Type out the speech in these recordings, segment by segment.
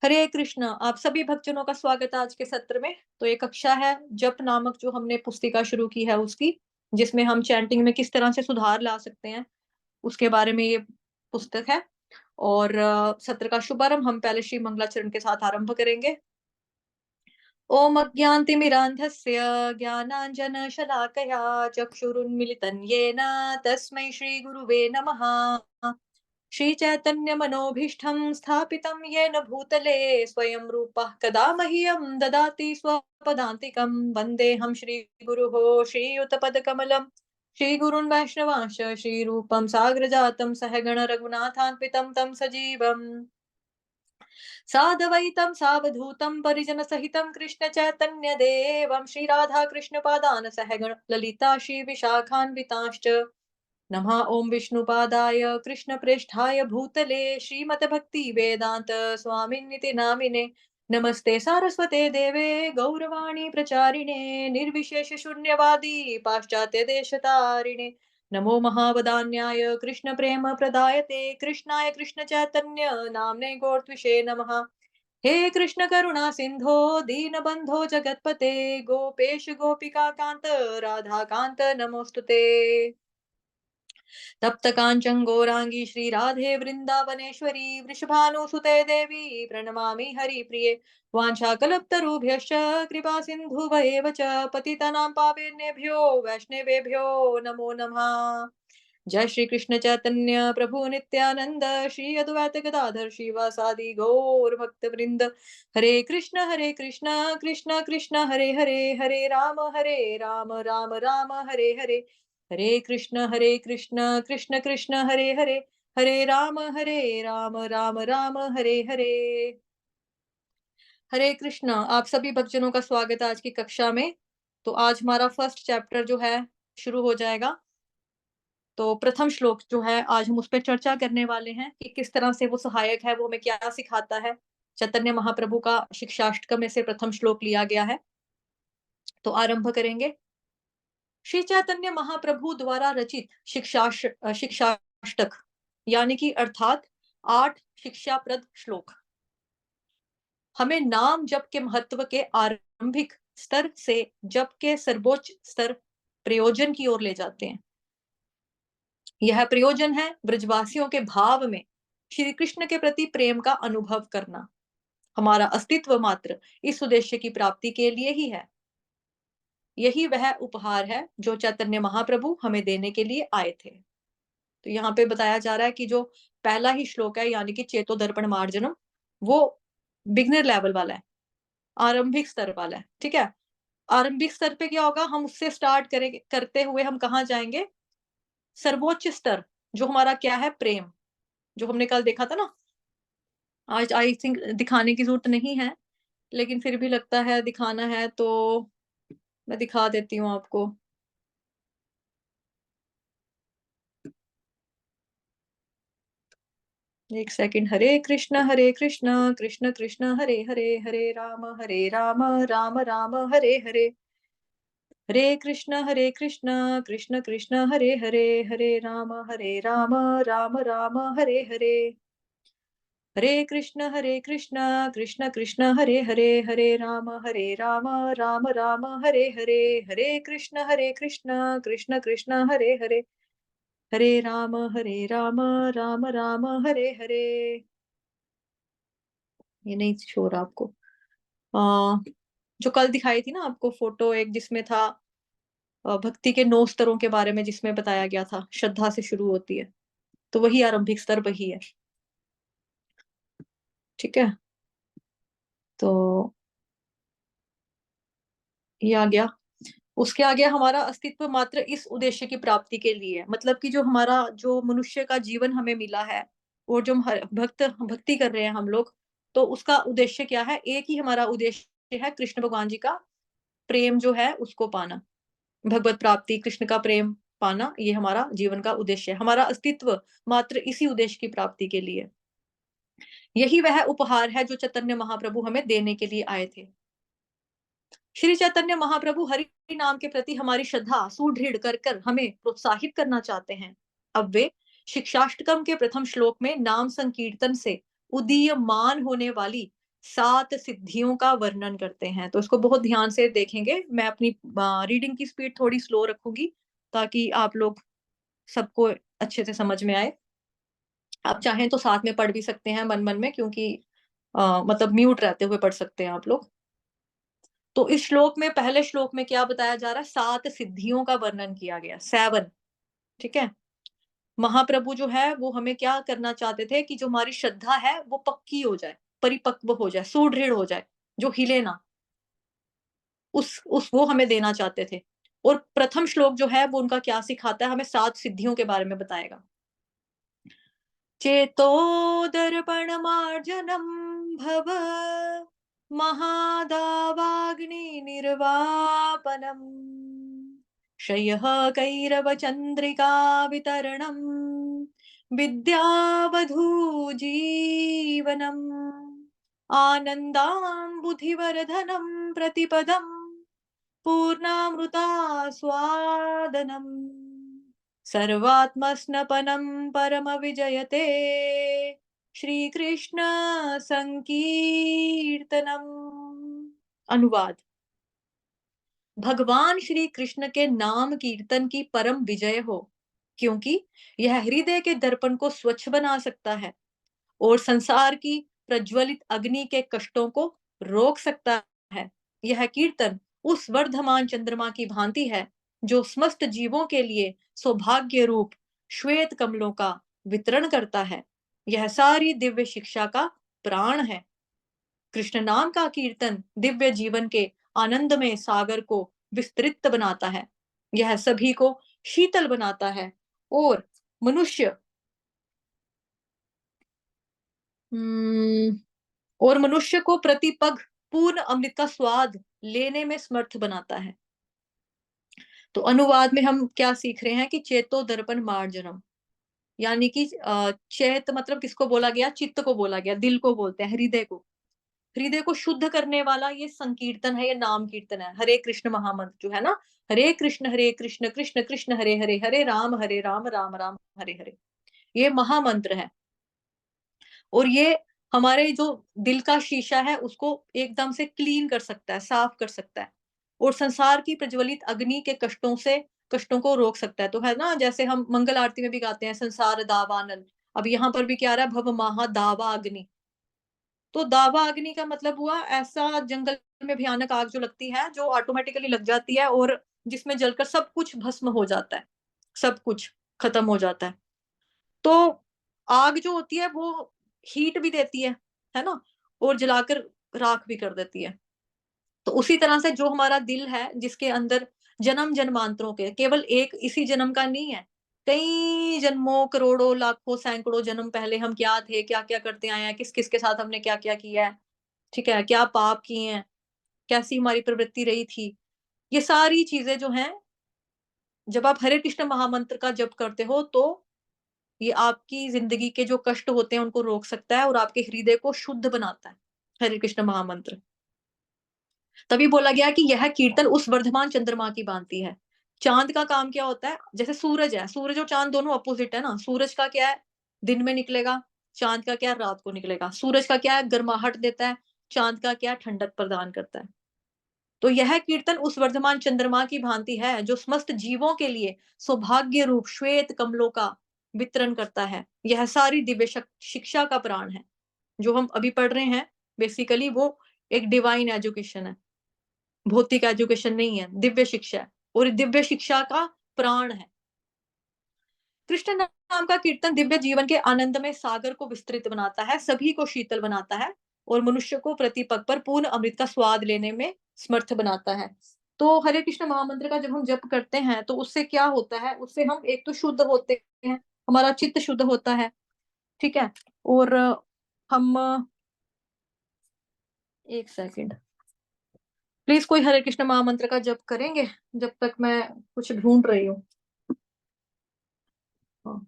हरे कृष्ण। आप सभी भक्तजनों का स्वागत है आज के सत्र में। तो ये कक्षा है जप नामक जो हमने पुस्तिका शुरू की है उसकी, जिसमें हम चैंटिंग में किस तरह से सुधार ला सकते हैं, उसके बारे में ये पुस्तक है। और सत्र का शुभारंभ हम पहले श्री मंगलाचरण के साथ आरंभ करेंगे। ओम अज्ञानतिमिरान्धस्य ज्ञानाञ्जनशलाकया चक्षुरुन्मिलितं येन तस्मै श्रीगुरुवे नमः। श्रीचैतन्यमनोभीष्टं स्थापितं येन भूतले स्वयं रूपः कदा मह्यं ददाति स्वपदान्तिकं। वन्देऽहं श्रीगुरुः श्रीयुतपदकमलं श्रीगुरून् वैष्णवांश्च श्रीरूपं साग्रजातं सहगण रघुनाथान्वितं तं सजीवम् साद्वैतं सावधूतं परिजनसहितं कृष्णचैतन्यदेवं श्रीराधाकृष्णपादान् सहगण ललिता श्रीविशाखान्वितांश्च नमः ओं विष्णुपादाय कृष्णप्रेष्ठाय भूतले श्रीमद्भक्तिवेदान्त स्वामिन्निति नामिने नमस्ते सारस्वते देवे गौरवाणी प्रचारिणे निर्विशेष शून्यवादी पाश्चात्य देशतारिणे नमो महावदान्याय कृष्ण प्रेम प्रदायते कृष्णाय कृष्ण चैतन्य नामने गौरत्विषे नमः। हे कृष्ण करुणा सिंधो दीनबंधो जगतपते गोपेश गोपिका कांत राधा कांत नमोस्तुते। तप्त कांचन गौरांगी श्री राधे वृंदावनेश्वरी वृषभानुसुते देवी प्रणमामि हरिप्रिये वाञ्छाकल्पतरुभ्यश्च कृपा सिन्धुभैव च पतितानां पापेभ्यो वैष्णवेभ्यो नमो नमः। जय श्री कृष्ण चैतन्य प्रभु नित्यानंद श्री अद्वैत गदाधर श्रीवासादि गौर भक्त वृंद हरे कृष्ण कृष्ण कृष्ण हरे हरे हरे राम राम राम हरे हरे हरे कृष्ण कृष्ण कृष्ण हरे हरे हरे राम राम राम हरे हरे। हरे कृष्ण। आप सभी भक्तजनों का स्वागत है आज की कक्षा में। तो आज हमारा फर्स्ट चैप्टर जो है शुरू हो जाएगा। तो प्रथम श्लोक जो है आज हम उस पर चर्चा करने वाले हैं कि किस तरह से वो सहायक है, वो हमें क्या सिखाता है। चैतन्य महाप्रभु का शिक्षाष्टकम में से प्रथम श्लोक लिया गया है। तो आरंभ करेंगे। श्री चैतन्य महाप्रभु द्वारा रचित शिक्षाष्टक यानी कि अर्थात 8 शिक्षाप्रद श्लोक हमें नाम जप के महत्व के आरंभिक स्तर से जप के सर्वोच्च स्तर प्रयोजन की ओर ले जाते हैं। यह प्रयोजन है ब्रजवासियों के भाव में श्री कृष्ण के प्रति प्रेम का अनुभव करना। हमारा अस्तित्व मात्र इस उद्देश्य की प्राप्ति के लिए ही है। यही वह उपहार है जो चैतन्य महाप्रभु हमें देने के लिए आए थे। तो यहाँ पे बताया जा रहा है कि जो पहला ही श्लोक है यानी कि चेतो दर्पण मार्जनम, वो बिगनर लेवल वाला है, आरंभिक स्तर वाला है। ठीक है। आरंभिक स्तर पे क्या होगा, हम उससे स्टार्ट करेंगे, करते हुए हम कहाँ जाएंगे, सर्वोच्च स्तर जो हमारा क्या है, प्रेम, जो हमने कल देखा था ना। आज आई थिंक दिखाने की जरूरत नहीं है, लेकिन फिर भी लगता है दिखाना है तो मैं दिखा देती हूँ आपको। एक सेकंड। हरे कृष्ण कृष्ण कृष्ण हरे हरे हरे राम राम राम हरे हरे हरे कृष्ण कृष्ण कृष्ण हरे हरे हरे राम राम राम हरे हरे हरे कृष्ण कृष्ण कृष्ण हरे हरे हरे राम राम राम हरे हरे हरे कृष्ण कृष्ण कृष्ण हरे हरे हरे राम राम राम हरे हरे। ये नहीं शो रहा आपको। जो कल दिखाई थी ना आपको फोटो, एक जिसमें था भक्ति के 9 स्तरों के बारे में, जिसमें बताया गया था श्रद्धा से शुरू होती है, तो वही आरंभिक स्तर वही है। ठीक है। तो ये आ गया। उसके आगे हमारा अस्तित्व मात्र इस उद्देश्य की प्राप्ति के लिए है। मतलब कि जो हमारा जो मनुष्य का जीवन हमें मिला है और जो भक्ति कर रहे हैं हम लोग, तो उसका उद्देश्य क्या है, एक ही हमारा उद्देश्य है, कृष्ण भगवान जी का प्रेम जो है उसको पाना, भगवत प्राप्ति, कृष्ण का प्रेम पाना। ये हमारा जीवन का उद्देश्य है। हमारा अस्तित्व मात्र इसी उद्देश्य की प्राप्ति के लिए। यही वह उपहार है जो चैतन्य महाप्रभु हमें देने के लिए आए थे। श्री चैतन्य महाप्रभु हरि नाम के प्रति हमारी श्रद्धा सुदृढ़ कर कर हमें प्रोत्साहित करना चाहते हैं। अब वे शिक्षाष्टकम के प्रथम श्लोक में नाम संकीर्तन से उदीयमान होने वाली 7 सिद्धियों का वर्णन करते हैं। तो इसको बहुत ध्यान से देखेंगे। मैं अपनी रीडिंग की स्पीड थोड़ी स्लो रखूंगी ताकि आप लोग सबको अच्छे से समझ में आए। आप चाहें तो साथ में पढ़ भी सकते हैं मन मन में, क्योंकि मतलब म्यूट रहते हुए पढ़ सकते हैं आप लोग। तो इस श्लोक में, पहले श्लोक में क्या बताया जा रहा है? 7 सिद्धियों का वर्णन किया गया, 7। ठीक है। महाप्रभु जो है वो हमें क्या करना चाहते थे कि जो हमारी श्रद्धा है वो पक्की हो जाए, परिपक्व हो जाए, सुदृढ़ हो जाए, जो हिले ना, उस वो हमें देना चाहते थे। और प्रथम श्लोक जो है वो उनका क्या सिखाता है? हमें 7 सिद्धियों के बारे में बताएगा। चेतो दर्पण मार्जनम भव महादावाग्नि निर्वापनम क्षयः कैरव चंद्रिका वितरणम विद्यावधू जीवनम आनन्दाम्बुधिवर्धनं प्रतिपदं पूर्णामृता स्वादनम् सर्वात्मस्नपनं परमविजयते श्रीकृष्ण संकीर्तनम्। अनुवाद। भगवान श्री कृष्ण के नाम कीर्तन की परम विजय हो, क्योंकि यह हृदय के दर्पण को स्वच्छ बना सकता है और संसार की प्रज्वलित अग्नि के कष्टों को रोक सकता है। यह कीर्तन उस वर्धमान चंद्रमा की भांति है जो समस्त जीवों के लिए सौभाग्य रूप श्वेत कमलों का वितरण करता है। यह सारी दिव्य शिक्षा का प्राण है। कृष्ण नाम का कीर्तन दिव्य जीवन के आनंदमय सागर को विस्तृत बनाता है। यह सभी को शीतल बनाता है और मनुष्य और मनुष्य को प्रतिपग पूर्ण अमृत का स्वाद लेने में समर्थ बनाता है। तो अनुवाद में हम क्या सीख रहे हैं कि चेतो दर्पण मार्जनम, यानी कि चेत मतलब किसको बोला गया? चित्त को बोला गया, दिल को बोलते हैं, हृदय को। हृदय को शुद्ध करने वाला ये संकीर्तन है, ये नाम कीर्तन है। हरे कृष्ण महामंत्र जो है ना, हरे कृष्ण कृष्ण कृष्ण हरे हरे, हरे राम राम राम हरे हरे, ये महामंत्र है। और ये हमारे जो दिल का शीशा है उसको एकदम से क्लीन कर सकता है, साफ कर सकता है, और संसार की प्रज्वलित अग्नि के कष्टों को रोक सकता है। तो है ना, जैसे हम मंगल आरती में भी गाते हैं, संसार दावानल। अब यहाँ पर भी क्या आ रहा है? भव महा दावा अग्नि। तो दावा अग्नि का मतलब हुआ ऐसा जंगल में भयानक आग जो लगती है, जो ऑटोमेटिकली लग जाती है और जिसमें जलकर सब कुछ भस्म हो जाता है, सब कुछ खत्म हो जाता है। तो आग जो होती है वो हीट भी देती है ना? और जलाकर राख भी कर देती है। तो उसी तरह से जो हमारा दिल है, जिसके अंदर जन्म जन्मांतरों के, केवल एक इसी जन्म का नहीं है, कई जन्मों, करोड़ों, लाखों, सैकड़ों जन्म पहले हम क्या थे, क्या क्या करते आए हैं, किस किस के साथ हमने क्या क्या किया है, ठीक है, क्या पाप किए हैं, कैसी हमारी प्रवृत्ति रही थी, ये सारी चीजें जो हैं, जब आप हरे कृष्ण महामंत्र का जप करते हो तो ये आपकी जिंदगी के जो कष्ट होते हैं उनको रोक सकता है और आपके हृदय को शुद्ध बनाता है, हरे कृष्ण महामंत्र। तभी बोला गया कि यह कीर्तन उस वर्धमान चंद्रमा की भांति है। चांद का काम क्या होता है? जैसे सूरज है, सूरज और चांद दोनों अपोजिट है ना। सूरज का क्या है? दिन में निकलेगा। चांद का क्या है? रात को निकलेगा। सूरज का क्या है? गर्माहट देता है। चांद का क्या है? ठंडक प्रदान करता है। तो यह कीर्तन उस वर्धमान चंद्रमा की भांति है जो समस्त जीवों के लिए सौभाग्य रूप श्वेत कमलों का वितरण करता है। यह सारी दिव्य शिक्षा का प्राण है। जो हम अभी पढ़ रहे हैं बेसिकली वो एक डिवाइन एजुकेशन है, भौतिक एजुकेशन नहीं है, दिव्य शिक्षा है, और दिव्य शिक्षा का प्राण है। कृष्ण नाम का कीर्तन दिव्य जीवन के आनंदमय सागर को विस्तृत बनाता है, सभी को शीतल बनाता है और मनुष्य को प्रतिपग पर पूर्ण अमृत का स्वाद लेने में समर्थ बनाता है। तो हरे कृष्ण महामंत्र का जब हम जप करते हैं तो उससे क्या होता है? उससे हम एक तो शुद्ध होते हैं, हमारा चित्त शुद्ध होता है, ठीक है। और हम एक सेकंड प्लीज, कोई हरे कृष्ण महामंत्र का जप करेंगे जब तक मैं कुछ ढूंढ रही हूँ। हाँ।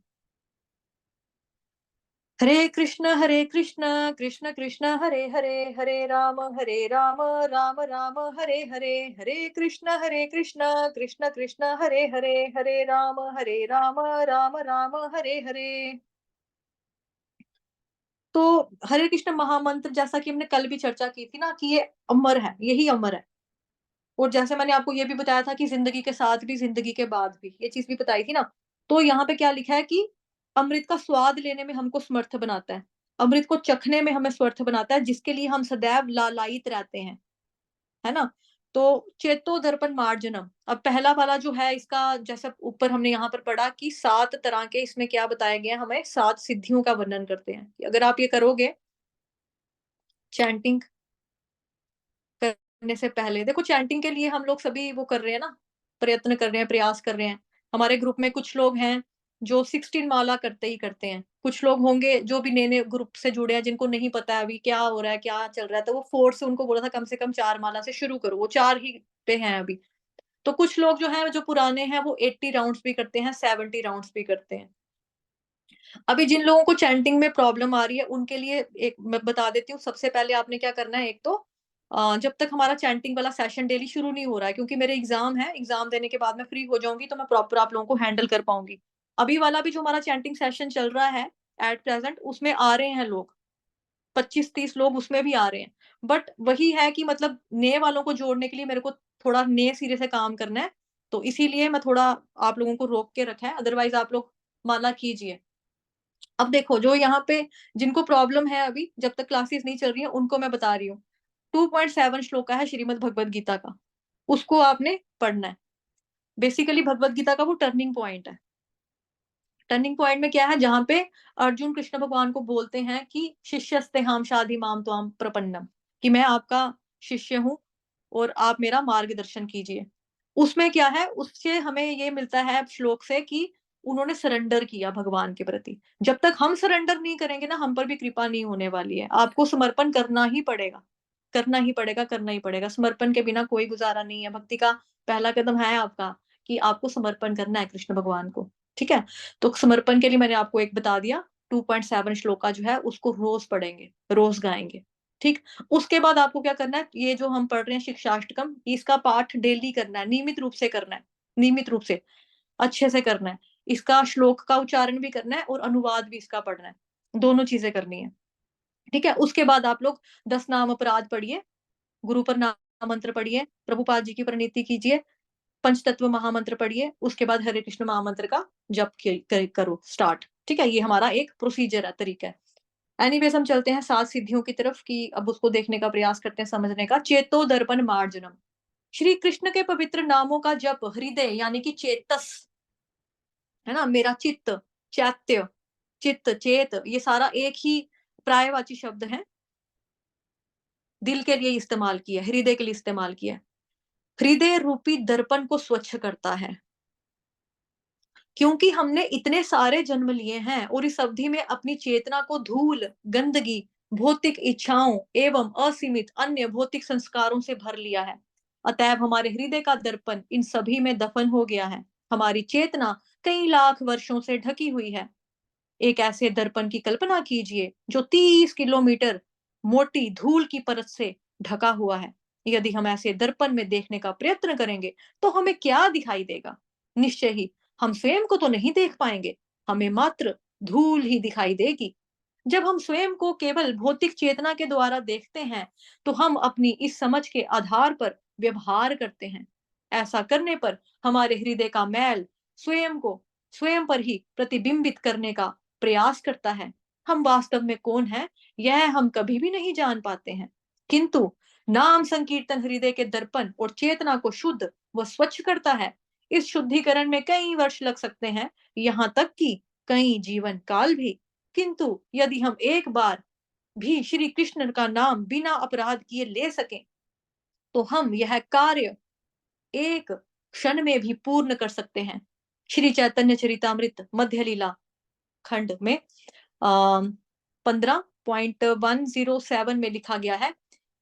हरे कृष्ण कृष्ण कृष्ण हरे हरे, हरे राम राम राम हरे हरे, हरे कृष्ण कृष्ण कृष्ण हरे राम राम राम हरे हरे। तो हरे कृष्ण महामंत्र, जैसा कि हमने कल भी चर्चा की थी ना, कि ये अमर है, यही अमर है। और जैसे मैंने आपको ये भी बताया था कि जिंदगी के साथ भी, जिंदगी के बाद भी, ये चीज भी बताई थी ना। तो यहाँ पे क्या लिखा है कि अमृत का स्वाद लेने में हमको समर्थ बनाता है, अमृत को चखने में हमें समर्थ बनाता है, जिसके लिए हम सदैव लालायित रहते हैं, है ना। तो चेतो दर्पण मार्जनम, अब पहला वाला जो है इसका, जैसे ऊपर हमने यहाँ पर पढ़ा कि 7 तरह के इसमें क्या बताया गया, हमें 7 सिद्धियों का वर्णन करते हैं कि अगर आप ये करोगे चैंटिंग करने से पहले। देखो चैंटिंग के लिए हम लोग सभी वो कर रहे हैं ना, प्रयत्न कर रहे हैं, प्रयास कर रहे हैं। हमारे ग्रुप में कुछ लोग हैं जो 16 माला करते ही करते हैं, कुछ लोग होंगे जो भी नए नए ग्रुप से जुड़े हैं, जिनको नहीं पता है अभी क्या हो रहा है, क्या चल रहा है, तो वो फोर्स से उनको बोला था कम से कम 4 माला से शुरू करो, वो 4 ही पे हैं अभी। तो कुछ लोग जो हैं, जो पुराने हैं, वो 80 राउंड्स भी करते हैं, 70 राउंड्स भी करते हैं। अभी जिन लोगों को चैंटिंग में प्रॉब्लम आ रही है, उनके लिए एक मैं बता देती हूँ। सबसे पहले आपने क्या करना है, एक तो जब तक हमारा चैंटिंग वाला सेशन डेली शुरू नहीं हो रहा है, क्योंकि मेरे एग्जाम है, एग्जाम देने के बाद मैं फ्री हो जाऊंगी, तो मैं प्रॉपर आप लोगों को हैंडल कर पाऊंगी। अभी वाला भी जो हमारा चैंटिंग सेशन चल रहा है एट प्रेजेंट, उसमें आ रहे हैं लोग, 25-30 लोग उसमें भी आ रहे हैं। बट वही है कि मतलब नए वालों को जोड़ने के लिए मेरे को थोड़ा नए सिरे से काम करना है, तो इसीलिए मैं थोड़ा आप लोगों को रोक के रखा है, अदरवाइज आप लोग माला कीजिए। अब देखो, जो यहाँ पे जिनको प्रॉब्लम है, अभी जब तक क्लासेस नहीं चल रही है, उनको मैं बता रही हूँ। 2.7 श्लोक का है श्रीमद् भगवत गीता का, उसको आपने पढ़ना है। बेसिकली भगवत गीता का वो टर्निंग पॉइंट है। टर्निंग पॉइंट में क्या है, जहां पे अर्जुन कृष्ण भगवान को बोलते हैं कि शिष्यस्ते हम शादी माम त्वाम प्रपन्नम, कि मैं आपका शिष्य हूँ और आप मेरा मार्गदर्शन कीजिए। उसमें क्या है, उससे हमें ये मिलता है श्लोक से कि उन्होंने सरेंडर किया भगवान के प्रति। जब तक हम सरेंडर नहीं करेंगे ना, हम पर भी कृपा नहीं होने वाली है। आपको समर्पण करना ही पड़ेगा, करना ही पड़ेगा, करना ही पड़ेगा। समर्पण के बिना कोई गुजारा नहीं है। भक्ति का पहला कदम है आपका कि आपको समर्पण करना है कृष्ण भगवान को, ठीक है। तो समर्पण के लिए मैंने आपको एक बता दिया, 2.7 श्लोक का जो है उसको रोज पढ़ेंगे, रोज गाएंगे, ठीक। उसके बाद आपको क्या करना है, ये जो हम पढ़ रहे हैं शिक्षाष्टकम, इसका पाठ डेली करना है, नियमित रूप से करना है, नियमित रूप से अच्छे से करना है। इसका श्लोक का उच्चारण भी करना है और अनुवाद भी इसका पढ़ना है, दोनों चीजें करनी है, ठीक है। उसके बाद आप लोग 10 नाम अपराध पढ़िए, गुरु पर नाम मंत्र पढ़िए, प्रभुपाद जी की प्रणीति कीजिए, पंचतत्व महामंत्र पढ़िए, उसके बाद हरे कृष्ण महामंत्र का जप करो स्टार्ट, ठीक है। ये हमारा एक प्रोसीजर है, तरीका है। एनीवेज हम चलते हैं 7 सिद्धियों की तरफ, कि अब उसको देखने का प्रयास करते हैं, समझने का। चेतो दर्पण मार्जनम, श्री कृष्ण के पवित्र नामों का जप हृदय यानी कि चेतस, है ना, मेरा चित्त, चैत्य, चित्त, चेत, ये सारा एक ही प्रायवाची शब्द है। दिल के लिए इस्तेमाल किया, हृदय के लिए इस्तेमाल किया। हृदय रूपी दर्पण को स्वच्छ करता है, क्योंकि हमने इतने सारे जन्म लिए हैं और इस अवधि में अपनी चेतना को धूल, गंदगी, भौतिक इच्छाओं एवं असीमित अन्य भौतिक संस्कारों से भर लिया है। अतएव हमारे हृदय का दर्पण इन सभी में दफन हो गया है। हमारी चेतना कई लाख वर्षों से ढकी हुई है। एक ऐसे दर्पण की कल्पना कीजिए जो 30 किलोमीटर मोटी धूल की परत से ढका हुआ है। यदि हम ऐसे दर्पण में देखने का प्रयत्न करेंगे, तो हमें क्या दिखाई देगा? निश्चय ही हम स्वयं को तो नहीं देख पाएंगे, हमें मात्र धूल ही दिखाई देगी। जब हम स्वयं को केवल भौतिक चेतना के द्वारा देखते हैं, तो हम अपनी इस समझ के आधार पर व्यवहार करते हैं। ऐसा करने पर हमारे हृदय का मैल स्वयं को स्वयं पर ही प्रतिबिंबित करने का प्रयास करता है। हम वास्तव में कौन हैं, यह हम कभी भी नहीं जान पाते हैं। किंतु नाम संकीर्तन हृदय के दर्पण और चेतना को शुद्ध व स्वच्छ करता है। इस शुद्धिकरण में कई वर्ष लग सकते हैं, यहाँ तक कि कई जीवन काल भी। किंतु यदि हम एक बार भी श्री कृष्ण का नाम बिना अपराध किए ले सकें, तो हम यह कार्य एक क्षण में भी पूर्ण कर सकते हैं। श्री चैतन्य चरितामृत मध्य लीला खंड में 15.107 में लिखा गया है,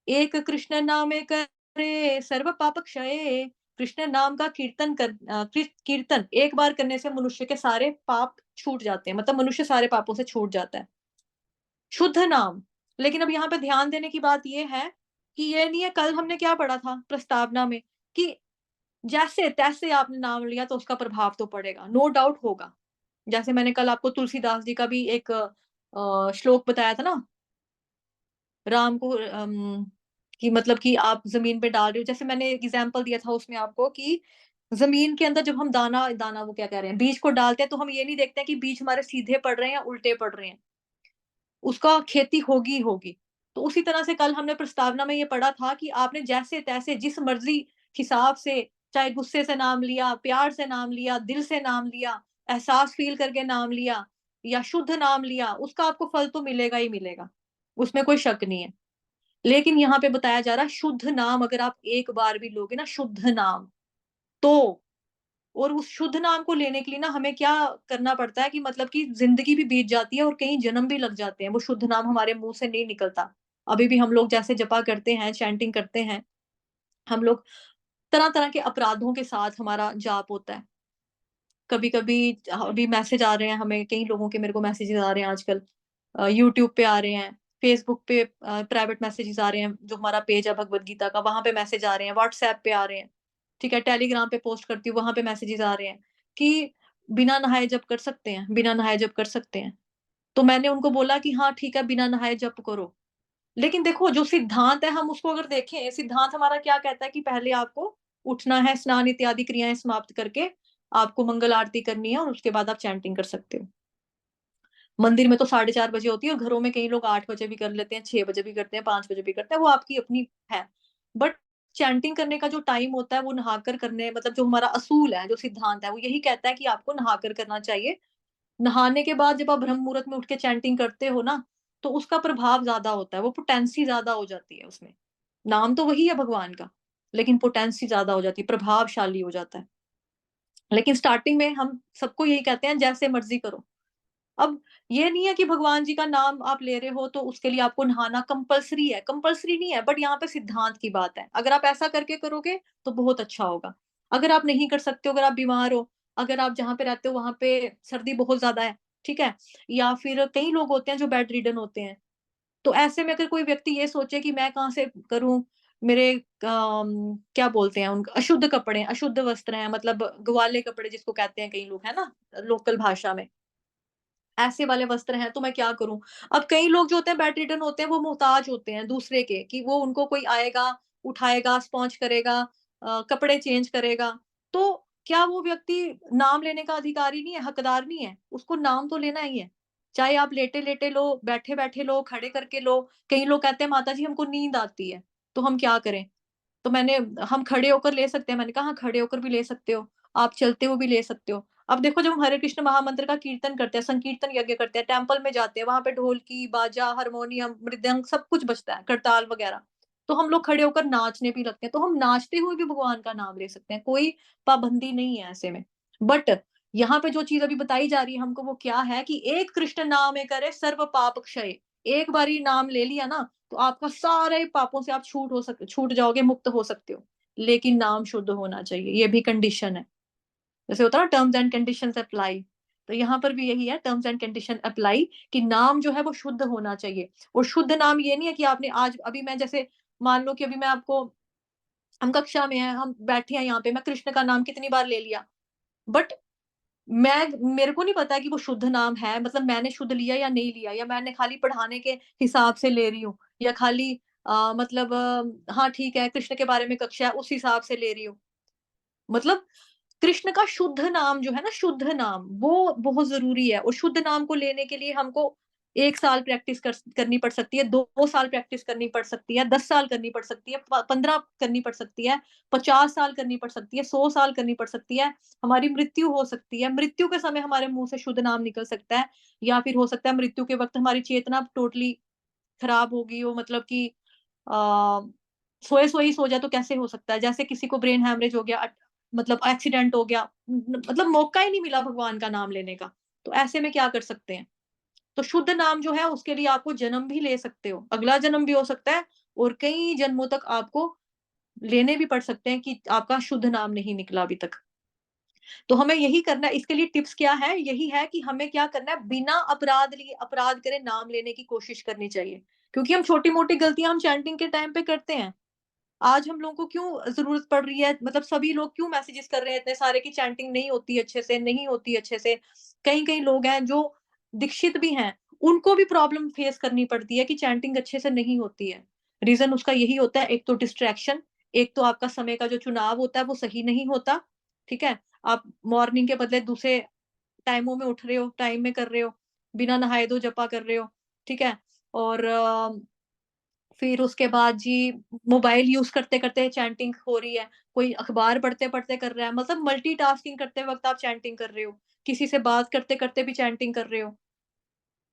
एक कृष्ण नामे करे सर्व पाप क्षय। कृष्ण नाम का कीर्तन एक बार करने से मनुष्य के सारे पाप छूट जाते हैं, मतलब मनुष्य सारे पापों से छूट जाता है। शुद्ध नाम। लेकिन अब यहाँ पे ध्यान देने की बात यह है कि ये नहीं है, कल हमने क्या पढ़ा था प्रस्तावना में, कि जैसे तैसे आपने नाम लिया तो उसका प्रभाव तो पड़ेगा, नो डाउट होगा। जैसे मैंने कल आपको तुलसीदास जी का भी एक श्लोक बताया था ना, राम को कि मतलब कि आप ज़मीन पे डाल रहे हो, जैसे मैंने एक एग्ज़ाम्पल दिया था उसमें आपको कि ज़मीन के अंदर जब हम दाना दाना वो क्या कह रहे हैं, बीज को डालते हैं, तो हम ये नहीं देखते हैं कि बीज हमारे सीधे पड़ रहे हैं या उल्टे पड़ रहे हैं। उसका खेती होगी ही होगी। तो उसी तरह से कल हमने प्रस्तावना में ये पढ़ा था कि आपने जैसे-तैसे जिस मर्ज़ी हिसाब से, चाहे गुस्से से नाम लिया, प्यार से नाम लिया, दिल से नाम लिया, एहसास फ़ील करके नाम लिया या शुद्ध नाम लिया, उसका आपको फल तो मिलेगा ही मिलेगा। उसमें कोई शक नहीं है। लेकिन यहाँ पे बताया जा रहा है शुद्ध नाम अगर आप एक बार भी लोगे ना, शुद्ध नाम, तो और उस शुद्ध नाम को लेने के लिए ना हमें क्या करना पड़ता है कि मतलब कि ज़िंदगी भी बीत जाती है और कई जन्म भी लग जाते हैं, वो शुद्ध नाम हमारे मुँह से नहीं निकलता। अभी भी हम लोग जैसे जपा करते हैं, चैंटिंग करते हैं, हम लोग तरह-तरह के अपराधों के साथ हमारा जाप होता है। कभी-कभी अभी मैसेज आ रहे हैं हमें, कई लोगों के मेरे को मैसेजेस आ रहे हैं आजकल, यूट्यूब पे आ रहे हैं, फेसबुक पे प्राइवेट मैसेजेस आ रहे हैं, जो हमारा पेज है भगवद गीता का, वहाँ पे मैसेज आ रहे हैं, व्हाट्सऐप पे आ रहे हैं, ठीक है? टेलीग्राम पे पोस्ट करती हूँ, वहाँ पे मैसेजेस आ रहे हैं कि बिना नहाए जप कर सकते हैं, बिना नहाए जप कर सकते हैं। तो मैंने उनको बोला कि हाँ, ठीक है, बिना नहाए जप करो। लेकिन देखो जो सिद्धांत है हम उसको अगर देखें, सिद्धांत हमारा क्या कहता है कि पहले आपको उठना है, स्नान इत्यादि क्रियाएँ समाप्त करके आपको मंगल आरती करनी है और उसके बाद आप चैंटिंग कर सकते हो। मंदिर में तो 4:30 बजे होती है और घरों में कई लोग 8 बजे भी कर लेते हैं, 6 बजे भी करते हैं, 5 बजे भी करते हैं, वो आपकी अपनी है। बट चैंटिंग करने का जो टाइम होता है वो नहाकर करने, मतलब जो हमारा असूल है, जो सिद्धांत है, वो यही कहता है कि आपको नहाकर करना चाहिए। नहाने के बाद जब आप ब्रह्म मुहूर्त में उठ के चैंटिंग करते हो ना, तो उसका प्रभाव ज़्यादा होता है, वो पोटेंसी ज़्यादा हो जाती है उसमें। नाम तो वही है भगवान का, लेकिन पोटेंसी ज़्यादा हो जाती है, प्रभावशाली हो जाता है। लेकिन स्टार्टिंग में हम सबको यही कहते हैं जैसे मर्ज़ी करो। अब ये नहीं है कि भगवान जी का नाम आप ले रहे हो तो उसके लिए आपको नहाना कंपल्सरी है, कंपल्सरी नहीं है, बट यहाँ पे सिद्धांत की बात है। अगर आप ऐसा करके करोगे तो बहुत अच्छा होगा। अगर आप नहीं कर सकते हो, अगर आप बीमार हो, अगर आप जहाँ पे रहते हो वहाँ पे सर्दी बहुत ज़्यादा है, ठीक है? या फिर कई लोग होते हैं जो बेड रिडन होते हैं। तो ऐसे में अगर कोई व्यक्ति ये सोचे कि मैं कहाँ से करूँ, मेरे क्या बोलते हैं उनको, अशुद्ध कपड़े, अशुद्ध वस्त्र हैं, मतलब ग्वाले कपड़े जिसको कहते हैं कई लोग, है ना? लोकल भाषा में। ऐसे वाले वस्त्र हैं तो मैं क्या करूँ? अब कई लोग जो होते हैं बेड रिडन होते हैं, वो मोहताज होते हैं दूसरे के, कि वो उनको कोई आएगा, उठाएगा, स्पॉन्ज करेगा, कपड़े चेंज करेगा। तो क्या वो व्यक्ति नाम लेने का अधिकारी नहीं है, हकदार नहीं है? उसको नाम तो लेना ही है। चाहे आप लेटे-लेटे लो, बैठे-बैठे लो, खड़े करके लो। कई लोग कहते हैं माता जी हमको नींद आती है, तो हम क्या करें? तो मैंने हम खड़े होकर ले सकते हैं, मैंने कहा हाँ, खड़े होकर भी ले सकते हो, आप चलते हुए भी ले सकते हो। अब देखो जब हम हरे कृष्ण महामंत्र का कीर्तन करते हैं, संकीर्तन यज्ञ करते हैं, टेम्पल में जाते हैं, वहाँ पे ढोलकी, बाजा, हारमोनियम, मृदंग सब कुछ बजता है, करताल वगैरह। तो हम लोग खड़े होकर नाचने भी लगते हैं, तो हम नाचते हुए भी भगवान का नाम ले सकते हैं, कोई पाबंदी नहीं है ऐसे में। बट यहाँ पे जो चीज़ अभी बताई जा रही है हमको वो क्या है कि एक कृष्ण नाम करे सर्व पाप क्षय। एक बारी नाम ले लिया ना, तो आपका सारे पापों से आप छूट जाओगे, मुक्त हो सकते हो। लेकिन नाम शुद्ध होना चाहिए, ये भी कंडीशन है। जैसे होता है ना टर्म्स एंड कंडीशंस अप्लाई, तो यहाँ पर भी यही है, टर्म्स एंड कंडीशन अप्लाई, कि नाम जो है वो शुद्ध होना चाहिए। और शुद्ध नाम ये नहीं है कि आपने आज अभी मैं जैसे मान लो कि अभी मैं आपको, हम कक्षा में हैं, हम बैठे हैं यहाँ पे, मैं कृष्ण का नाम कितनी बार ले लिया, बट मेरे को नहीं पता कि वो शुद्ध नाम है, मतलब मैंने शुद्ध लिया या नहीं लिया, या मैंने खाली पढ़ाने के हिसाब से ले रही हूँ, या खाली मतलब हाँ ठीक है, कृष्ण के बारे में कक्षा है उस हिसाब से ले रही हूँ। मतलब कृष्ण का शुद्ध नाम जो है ना, शुद्ध नाम वो बहुत ज़रूरी है, और शुद्ध नाम को लेने के लिए हमको 1 साल प्रैक्टिस करनी पड़ सकती है, 2 साल प्रैक्टिस करनी पड़ सकती है, 10 साल करनी पड़ सकती है, प 15 करनी पड़ सकती है, 50 साल करनी पड़ सकती है, 100 साल करनी पड़ सकती है। हमारी मृत्यु हो सकती है, मृत्यु के समय हमारे मुँह से शुद्ध नाम निकल सकता है, या फिर हो सकता है मृत्यु के वक़्त हमारी चेतना टोटली खराब हो गई हो, मतलब कि अ, सोए-सोए ही सो जाए तो कैसे हो सकता है? जैसे किसी को ब्रेन हैमरेज हो गया, मतलब एक्सीडेंट हो गया, मतलब मौका ही नहीं मिला भगवान का नाम लेने का, तो ऐसे में क्या कर सकते हैं? तो शुद्ध नाम जो है उसके लिए आपको जन्म भी ले सकते हो, अगला जन्म भी हो सकता है, और कई जन्मों तक आपको लेने भी पड़ सकते हैं कि आपका शुद्ध नाम नहीं निकला अभी तक। तो हमें यही करना है, इसके लिए टिप्स क्या है? यही है कि हमें क्या करना है, बिना अपराध करे नाम लेने की कोशिश करनी चाहिए। क्योंकि हम छोटी-मोटी गलतियाँ हम चैंटिंग के टाइम पे करते हैं। आज हम लोगों को क्यों ज़रूरत पड़ रही है, मतलब सभी लोग क्यों मैसेजेस कर रहे हैं इतने सारे कि चैंटिंग नहीं होती अच्छे से, नहीं होती अच्छे से। कई-कई लोग हैं जो दीक्षित भी हैं, उनको भी प्रॉब्लम फेस करनी पड़ती है कि चैंटिंग अच्छे से नहीं होती है। रीज़न उसका यही होता है, एक तो डिस्ट्रैक्शन, एक तो आपका समय का जो चुनाव होता है वो सही नहीं होता, ठीक है? आप मॉर्निंग के बदले दूसरे टाइमों में उठ रहे हो, टाइम में कर रहे हो, बिना नहाए धोए जपा कर रहे हो, ठीक है? और फिर उसके बाद जी मोबाइल यूज़ करते-करते चैंटिंग हो रही है, कोई अखबार पढ़ते-पढ़ते कर रहा है, मतलब मल्टीटास्किंग करते वक़्त आप चैंटिंग कर रहे हो, किसी से बात करते-करते भी चैंटिंग कर रहे हो,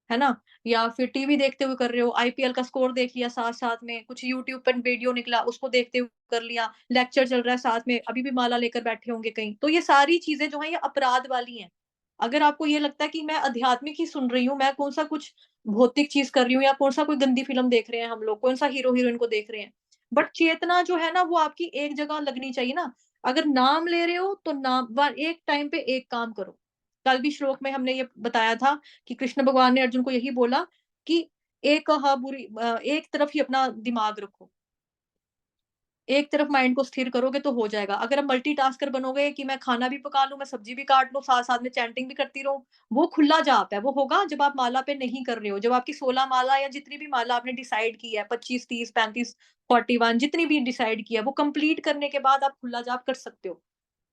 है ना? या फिर टीवी देखते हुए कर रहे हो, आईपीएल का स्कोर देख लिया साथ-साथ में, कुछ यूट्यूब पर वीडियो निकला उसको देखते हुए कर लिया, लेक्चर चल रहा है साथ में, अभी भी माला लेकर बैठे होंगे कहीं। तो ये सारी चीज़ें जो हैं ये अपराध वाली हैं। अगर आपको ये लगता है कि मैं आध्यात्मिक ही सुन रही हूँ, मैं कौन-सा कुछ भौतिक चीज़ कर रही हूँ या कौन-सा कोई गंदी फ़िल्म देख रहे हैं हम लोग, कौन-सा हीरो-हीरोइन को देख रहे हैं। बट चेतना जो है ना वो आपकी एक जगह लगनी चाहिए ना। अगर नाम ले रहे हो तो नाम व एक टाइम पे एक काम करो। कल भी श्लोक में हमने ये बताया था कि कृष्ण भगवान ने अर्जुन को यही बोला कि एक तरफ ही अपना दिमाग रखो। एक तरफ माइंड को स्थिर करोगे तो हो जाएगा। अगर आप मल्टीटास्कर बनोगे कि मैं खाना भी पका लूँ, मैं सब्ज़ी भी काट लूँ, साथ-साथ में चैंटिंग भी करती रहूँ, वो खुला जाप है। वो होगा जब आप माला पे नहीं कर रहे हो। जब आपकी 16 माला या जितनी भी माला आपने डिसाइड की है 25, 30, 35, 41 जितनी भी डिसाइड की है, वो कंप्लीट करने के बाद आप खुला जाप कर सकते हो।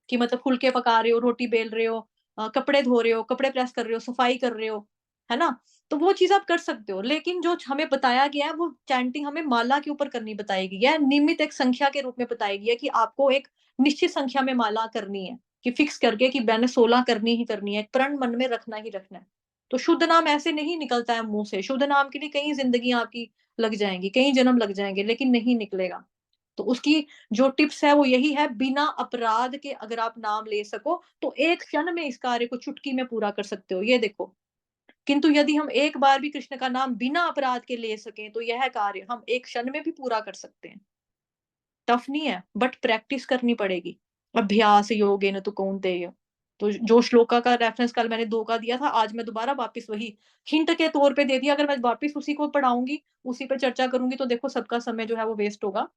कि मतलब फुलके पका रहे हो, रोटी बेल रहे हो, कपड़े धो रहे हो, कपड़े प्रेस कर रहे हो, सफाई कर रहे हो, है ना? तो वो चीज़ आप कर सकते हो। लेकिन जो हमें बताया गया है वो चैंटिंग हमें माला के ऊपर करनी बताई गई है, नियमित एक संख्या के रूप में बताई गई है कि आपको एक निश्चित संख्या में माला करनी है, कि फिक्स करके कि मैंने 16 करनी ही करनी है, एक प्रण मन में रखना ही रखना है। तो शुद्ध नाम ऐसे नहीं निकलता है मुँह से, शुद्ध नाम के लिए कई ज़िंदगियाँ आपकी लग जाएँगी, कई जन्म लग जाएँगे, लेकिन नहीं निकलेगा। तो उसकी जो टिप्स है वो यही है, बिना अपराध के अगर आप नाम ले सको, तो एक क्षण में इस कार्य को चुटकी में पूरा कर सकते हो, ये देखो। किंतु यदि हम एक बार भी कृष्ण का नाम बिना अपराध के ले सकें, तो यह कार्य हम एक क्षण में भी पूरा कर सकते हैं। टफ नहीं है, बट प्रैक्टिस करनी पड़ेगी। अभ्यास योगेन तु कौन्तेय। तो जो श्लोका का रेफरेंस कल मैंने 2 का दिया था, आज मैं दोबारा वापस वही हिंट के तौर पे दे दिया, अगर मैं वापस उसी को पढ़ाऊँगी, उसी पे चर्चा करूँगी, तो देखो सबका समय जो है वो वेस्ट होगा।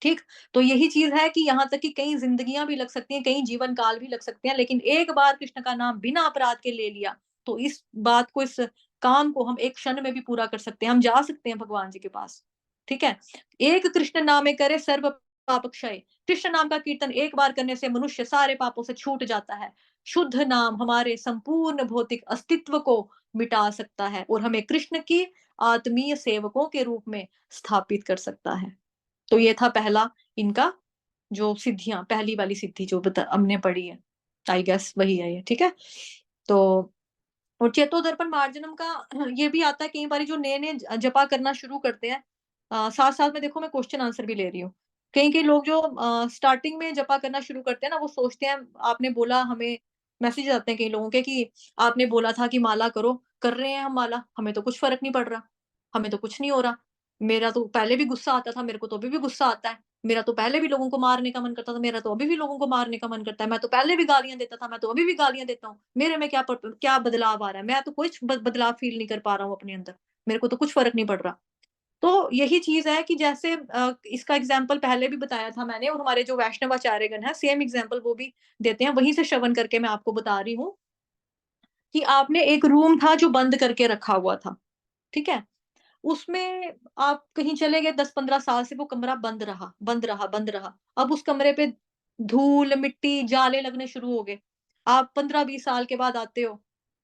ठीक? तो यही चीज़ है कि यहाँ तक कि कई ज़िंदगियाँ भी लग सकती हैं, कई जीवन काल भी लग सकते हैं, लेकिन एक बार कृष्ण का नाम बिना अपराध के ले लिया, तो इस बात को, इस काम को हम एक क्षण में भी पूरा कर सकते हैं। हम जा सकते हैं भगवान जी के पास, ठीक है? एक कृष्ण नामे करे सर्व पाप क्षय। कृष्ण नाम का कीर्तन एक बार करने से मनुष्य सारे पापों से छूट जाता है। शुद्ध नाम हमारे संपूर्ण भौतिक अस्तित्व को मिटा सकता है और हमें कृष्ण की आत्मीय सेवकों के रूप में स्थापित कर सकता है। तो ये था पहला इनका जो सिद्धियाँ, पहली वाली सिद्धि जो बता हमने पढ़ी है। आई गेस वही है ये, ठीक है? तो और चेतोदर्पण मार्जनम का ये भी आता है कई बारी जो नए-नए जपा करना शुरू करते हैं। साथ-साथ में देखो मैं क्वेश्चन आंसर भी ले रही हूँ। कई-कई लोग जो स्टार्टिंग में जपा करना शुरू करते हैं ना, वो सोचते हैं आपने बोला हमें मैसेज आते हैं कई लोगों के कि आपने बोला था कि माला करो, कर रहे हैं हम माला, हमें तो कुछ फ़र्क नहीं पड़ रहा, हमें तो कुछ नहीं हो रहा। मेरा तो पहले भी गुस्सा आता था, मेरे को तो अभी भी गुस्सा आता है। मेरा तो पहले भी लोगों को मारने का मन करता था, मेरा तो अभी भी लोगों को मारने का मन करता है। मैं तो पहले भी गालियाँ देता था, मैं तो अभी भी गालियाँ देता हूँ। मेरे में क्या बदलाव आ रहा है? मैं तो कुछ बदलाव फ़ील नहीं कर पा रहा हूँ अपने अंदर। मेरे को तो कुछ फ़र्क नहीं पड़ रहा। तो यही चीज़ है कि जैसे इसका एग्ज़ाम्पल पहले भी बताया था मैंने और हमारे जो वैष्णवाचार्यगण हैं, सेम एग्ज़ाम्पल वो भी देते हैं। वहीं से श्रवण करके मैं आपको बता रही हूँ कि आपने एक रूम था जो बंद करके रखा हुआ था, ठीक है? उसमें आप कहीं चले गए 10-15 साल से वो कमरा बंद रहा, बंद रहा, बंद रहा। अब उस कमरे पे धूल, मिट्टी, जाले लगने शुरू हो गए। आप 15-20 साल के बाद आते हो,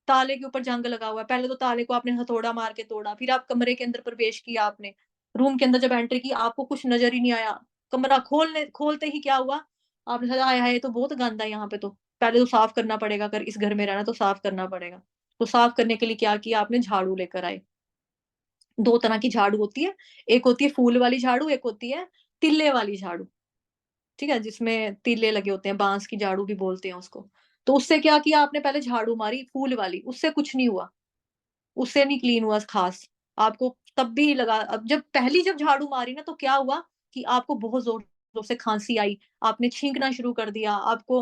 ताले के ऊपर जंग लगा हुआ है। पहले तो ताले को आपने हथौड़ा मार के तोड़ा, फिर आप कमरे के अंदर प्रवेश किया आपने। रूम के अंदर जब एंट्री की आपको कुछ नज़र ही नहीं आया। कमरा खोलते ही क्या हुआ, आपने सोचा हाय हाय! ये तो बहुत गंद है यहाँ पे तो। पहले तो साफ करना पड़ेगा, अगर इस घर में रहना तो साफ करना पड़ेगा। तो साफ करने के लिए क्या किया आपने, झाड़ू लेकर आए। 2 तरह की झाड़ू होती है, एक होती है फूल वाली झाड़ू, एक होती है तिल्ले वाली झाड़ू, ठीक है? जिसमें तीले लगे होते हैं, बाँस की झाड़ू भी बोलते हैं उसको। तो उससे क्या किया आपने, पहले झाड़ू मारी फूल वाली, उससे कुछ नहीं हुआ, उससे नहीं क्लीन हुआ ख़ास। आपको तब भी लगा, अब जब झाड़ू मारी ना तो क्या हुआ कि आपको बहुत ज़ोर-ज़ोर से खाँसी आई, आपने छींकना शुरू कर दिया, आपको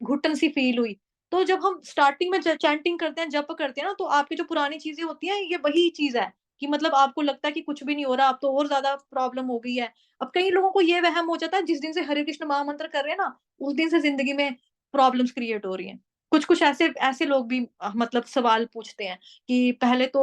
घुटन सी फ़ील हुई। तो जब हम स्टार्टिंग में चैंटिंग करते हैं, जप करते हैं ना, तो आपकी जो पुरानी चीज़ें होती हैं, ये वही चीज़ है कि मतलब आपको लगता है कि कुछ भी नहीं हो रहा, अब तो और ज़्यादा प्रॉब्लम हो गई है। अब कई लोगों को ये वहम हो जाता है, जिस दिन से हरे कृष्ण महामंत्र कर रहे हैं ना, उस दिन से ज़िंदगी में प्रॉब्लम्स क्रिएट हो रही हैं। कुछ कुछ ऐसे ऐसे लोग भी मतलब सवाल पूछते हैं कि पहले तो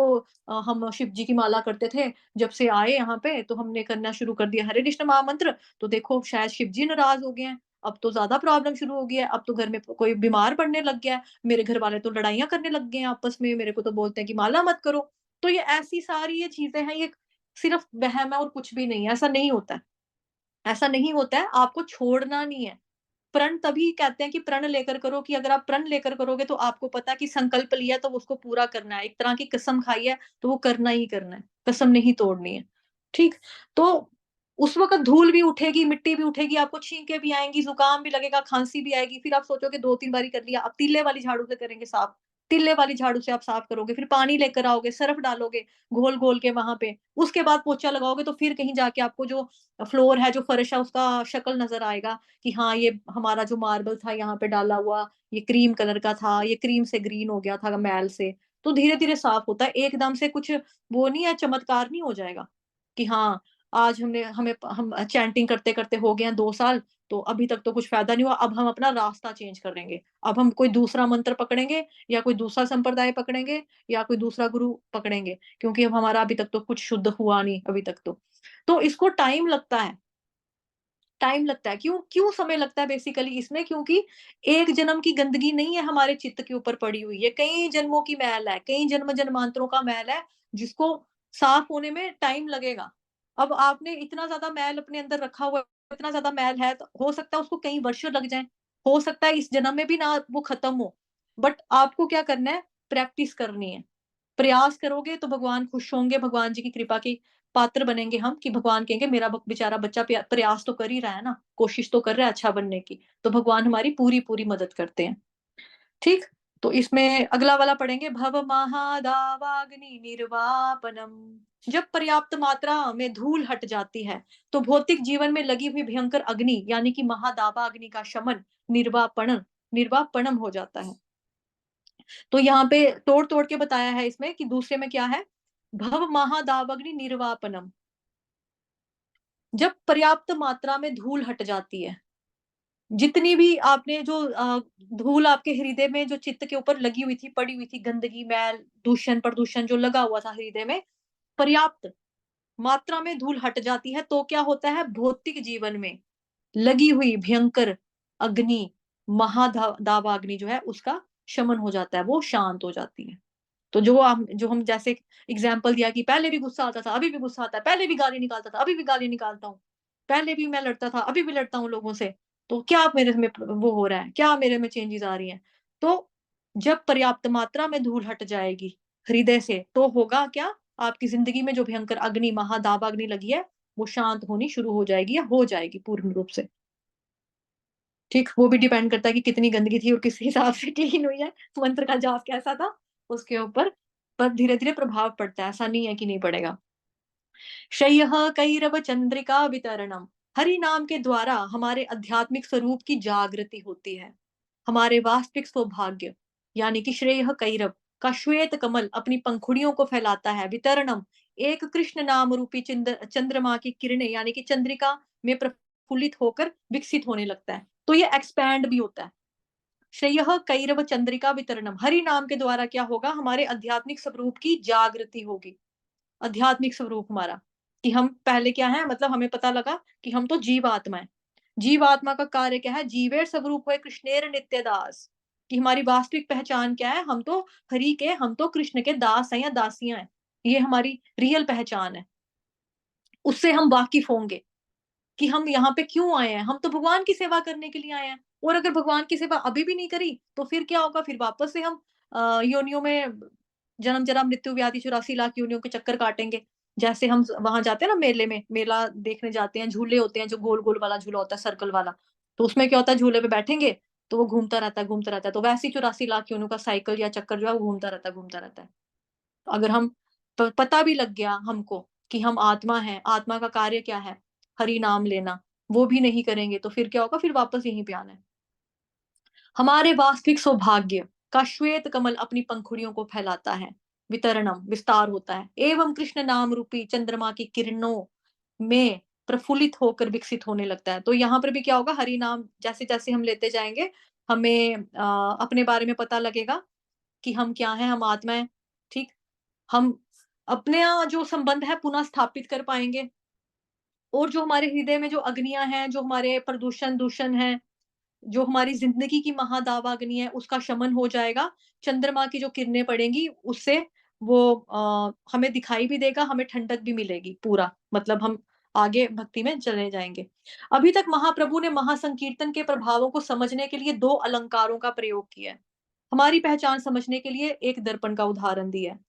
हम शिव जी की माला करते थे, जब से आए यहाँ पे तो हमने करना शुरू कर दिया हरे कृष्ण महामंत्र, तो देखो शायद शिव जी नाराज हो गए हैं, अब तो ज्यादा प्रॉब्लम शुरू हो गई है, अब तो घर में कोई बीमार पड़ने लग गया है, मेरे घर वाले तो लड़ाइयां करने लग गए हैं आपस में, मेरे को तो बोलते हैं कि माला मत करो। तो ये ऐसी सारी ये चीजें हैं, ये सिर्फ वहम है और कुछ भी नहीं है, ऐसा नहीं होता है। ऐसा नहीं होता है, आपको छोड़ना नहीं है। प्रण तभी कहते हैं कि प्रण लेकर करो, कि अगर आप प्रण लेकर करोगे तो आपको पता है कि संकल्प लिया है तो उसको पूरा करना है। एक तरह की कसम खाई है तो वो करना ही करना है, कसम नहीं तोड़नी है। ठीक? तो उस वक़्त धूल भी उठेगी, मिट्टी भी उठेगी, आपको छींकें भी आएँगी, ज़ुकाम भी लगेगा, खाँसी भी आएगी, फिर आप सोचोगे 2-3 बारी कर लिया, अब तीले वाली झाड़ू से करेंगे साफ। तीले वाली झाड़ू से आप साफ करोगे, फिर पानी लेकर आओगे, सर्फ़ डालोगे घोल-घोल के वहाँ पे, उसके बाद पोछा लगाओगे तो फिर कहीं जाके आपको जो फ्लोर है, जो फर्श है उसका शक्ल नज़र आएगा कि हाँ, ये हमारा जो मार्बल था यहाँ पे डाला हुआ, ये क्रीम कलर का था, ये क्रीम से ग्रीन हो गया था मैल से। तो धीरे-धीरे साफ होता है, एकदम से कुछ वो नहीं है, चमत्कार नहीं हो जाएगा कि हाँ, आज हम चैंटिंग करते-करते हो गए हैं 2 साल, तो अभी तक तो कुछ फ़ायदा नहीं हुआ, अब हम अपना रास्ता चेंज करेंगे। अब हम कोई दूसरा मंत्र पकड़ेंगे या कोई दूसरा संप्रदाय पकड़ेंगे या कोई दूसरा गुरु पकड़ेंगे, क्योंकि अब हमारा अभी तक तो कुछ शुद्ध हुआ नहीं अभी तक तो। तो इसको टाइम लगता है। क्यों क्यों समय लगता है बेसिकली इसमें? क्योंकि एक जन्म की गंदगी नहीं है हमारे चित्त के ऊपर पड़ी हुई, ये कई जन्मों की मैल है, कई जन्म-जन्मांतरों का मैल है, जिसको साफ होने में टाइम लगेगा। अब आपने इतना ज़्यादा मैल अपने अंदर रखा हुआ है, इतना ज़्यादा मैल है, तो हो सकता है उसको कई वर्ष लग जाएँ, हो सकता है इस जन्म में भी ना वो खत्म हो। बट आपको क्या करना है? प्रैक्टिस करनी है। प्रयास करोगे तो भगवान खुश होंगे, भगवान जी की कृपा की पात्र बनेंगे हम, कि भगवान कहेंगे मेरा बेचारा बच्चा प्रयास तो कर ही रहा है ना, कोशिश तो कर रहा है अच्छा बनने की, तो भगवान हमारी पूरी-पूरी मदद करते हैं। ठीक? तो इसमें अगला वाला पढ़ेंगे, भव महादावाग्नि निर्वापनम। जब पर्याप्त मात्रा में धूल हट जाती है, तो भौतिक जीवन में लगी हुई भयंकर अग्नि यानी कि महादावा अग्नि का शमन, निर्वापणन निर्वापणम हो जाता है। तो यहाँ पे तोड़-तोड़ के बताया है इसमें कि दूसरे में क्या है? भव महादावग्नि निर्वापनम। जब पर्याप्त मात्रा में धूल हट जाती है, जितनी भी आपने जो धूल आपके हृदय में जो चित्त के ऊपर लगी हुई थी, पड़ी हुई थी, गंदगी, मैल, दूषण, प्रदूषण जो लगा हुआ था हृदय में, पर्याप्त मात्रा में धूल हट जाती है, तो क्या होता है? भौतिक जीवन में लगी हुई भयंकर अग्नि, दावाग्नि जो है उसका शमन हो जाता है, वो शांत हो जाती है। तो जो हम जैसे एग्ज़ाम्पल दिया कि पहले भी गुस्सा आता था, अभी भी गुस्सा आता है, पहले भी गाली निकालता था, अभी भी गाली निकालता हूँ। पहले भी मैं लड़ता था, अभी भी लड़ता हूँ लोगों से। तो क्या मेरे में वो हो रहा है? क्या मेरे में चेंजेज़ आ रही हैं? तो जब पर्याप्त मात्रा में धूल हट जाएगी हृदय से, तो होगा क्या? आपकी ज़िंदगी में जो भयंकर अग्नि, महादावाग्नि लगी है, वो शांत होनी शुरू हो जाएगी या हो जाएगी पूर्ण रूप से। ठीक, वो भी डिपेंड करता है कि कितनी गंदगी थी और किस हिसाब से क्लीन हुई है, मंत्र का जाप कैसा था, उसके ऊपर। पर धीरे-धीरे प्रभाव पड़ता है, ऐसा नहीं है कि नहीं पड़ेगा। शय्यः कैरव चंद्रिका वितरणम। हरि नाम के द्वारा हमारे आध्यात्मिक स्वरूप की जागृति होती है। हमारे वास्तविक सौभाग्य यानी कि श्रेयः कैरव का श्वेत कमल अपनी पंखुड़ियों को फैलाता है। वितरणम एक कृष्ण नाम रूपी चंद्रमा की किरणें यानी कि चंद्रिका में प्रफुल्लित होकर विकसित होने लगता है। तो ये एक्सपैंड भी होता है। श्रेयः कैरव चंद्रिका वितरणम, हरि नाम के द्वारा क्या होगा? हमारे आध्यात्मिक स्वरूप की जागृति होगी। आध्यात्मिक स्वरूप हमारा, कि हम पहले क्या है, मतलब हमें पता लगा कि हम तो जीवात्मा है। जीवात्मा का कार्य क्या है? जीवेर स्वरूप है कृष्णेर नित्य दास, कि हमारी वास्तविक पहचान क्या है? हम तो कृष्ण के दास हैं या दासियां हैं। ये हमारी रियल पहचान है। उससे हम वाकिफ होंगे कि हम यहाँ पे क्यों आए हैं? हम तो भगवान की सेवा करने के लिए आए हैं, और अगर भगवान की सेवा अभी भी नहीं करी, तो फिर क्या होगा? फिर वापस से हम योनियों में जन्म, जरा, मृत्यु, व्याधि 84 लाख योनियों के चक्कर काटेंगे। जैसे हम वहां जाते हैं ना मेले में, मेला देखने जाते हैं, झूले होते हैं जो गोल गोल वाला झूला होता है, सर्कल वाला। तो उसमें क्या होता है? झूले पे बैठेंगे तो वो घूमता रहता है, घूमता रहता है। तो वैसे ही 84 लाख योनियों का साइकिल या चक्कर जो है वो घूमता रहता है, घूमता रहता है। तो अगर हम पता भी लग गया हमको कि हम आत्मा हैं, आत्मा का कार्य क्या है? हरि नाम लेना, वो भी नहीं करेंगे तो फिर क्या होगा? फिर वापस यहीं पे आना है। हमारे वास्तविक सौभाग्य का श्वेत कमल अपनी पंखुड़ियों को फैलाता है, वितरणम विस्तार होता है, एवं कृष्ण नाम रूपी चंद्रमा की किरणों में प्रफुल्लित होकर विकसित होने लगता है। तो यहाँ पर भी क्या होगा? हरि नाम जैसे जैसे हम लेते जाएंगे, हमें अपने बारे में पता लगेगा कि हम क्या हैं, हम आत्मा हैं, ठीक? हम अपने जो संबंध है पुनः स्थापित कर पाएँगे, और जो हमारे हृदय में जो अग्नियाँ हैं, जो हमारे दूषण हैं, जो हमारी ज़िंदगी की महादावाग्नि है, उसका शमन हो जाएगा। चंद्रमा की जो किरणें पड़ेंगी, उससे वो हमें दिखाई भी देगा, हमें ठंडक भी मिलेगी पूरा, मतलब हम आगे भक्ति में चले जाएँगे। अभी तक महाप्रभु ने महासंकीर्तन के प्रभावों को समझने के लिए 2 अलंकारों का प्रयोग किया है। हमारी पहचान समझने के लिए एक दर्पण का उदाहरण दिया है।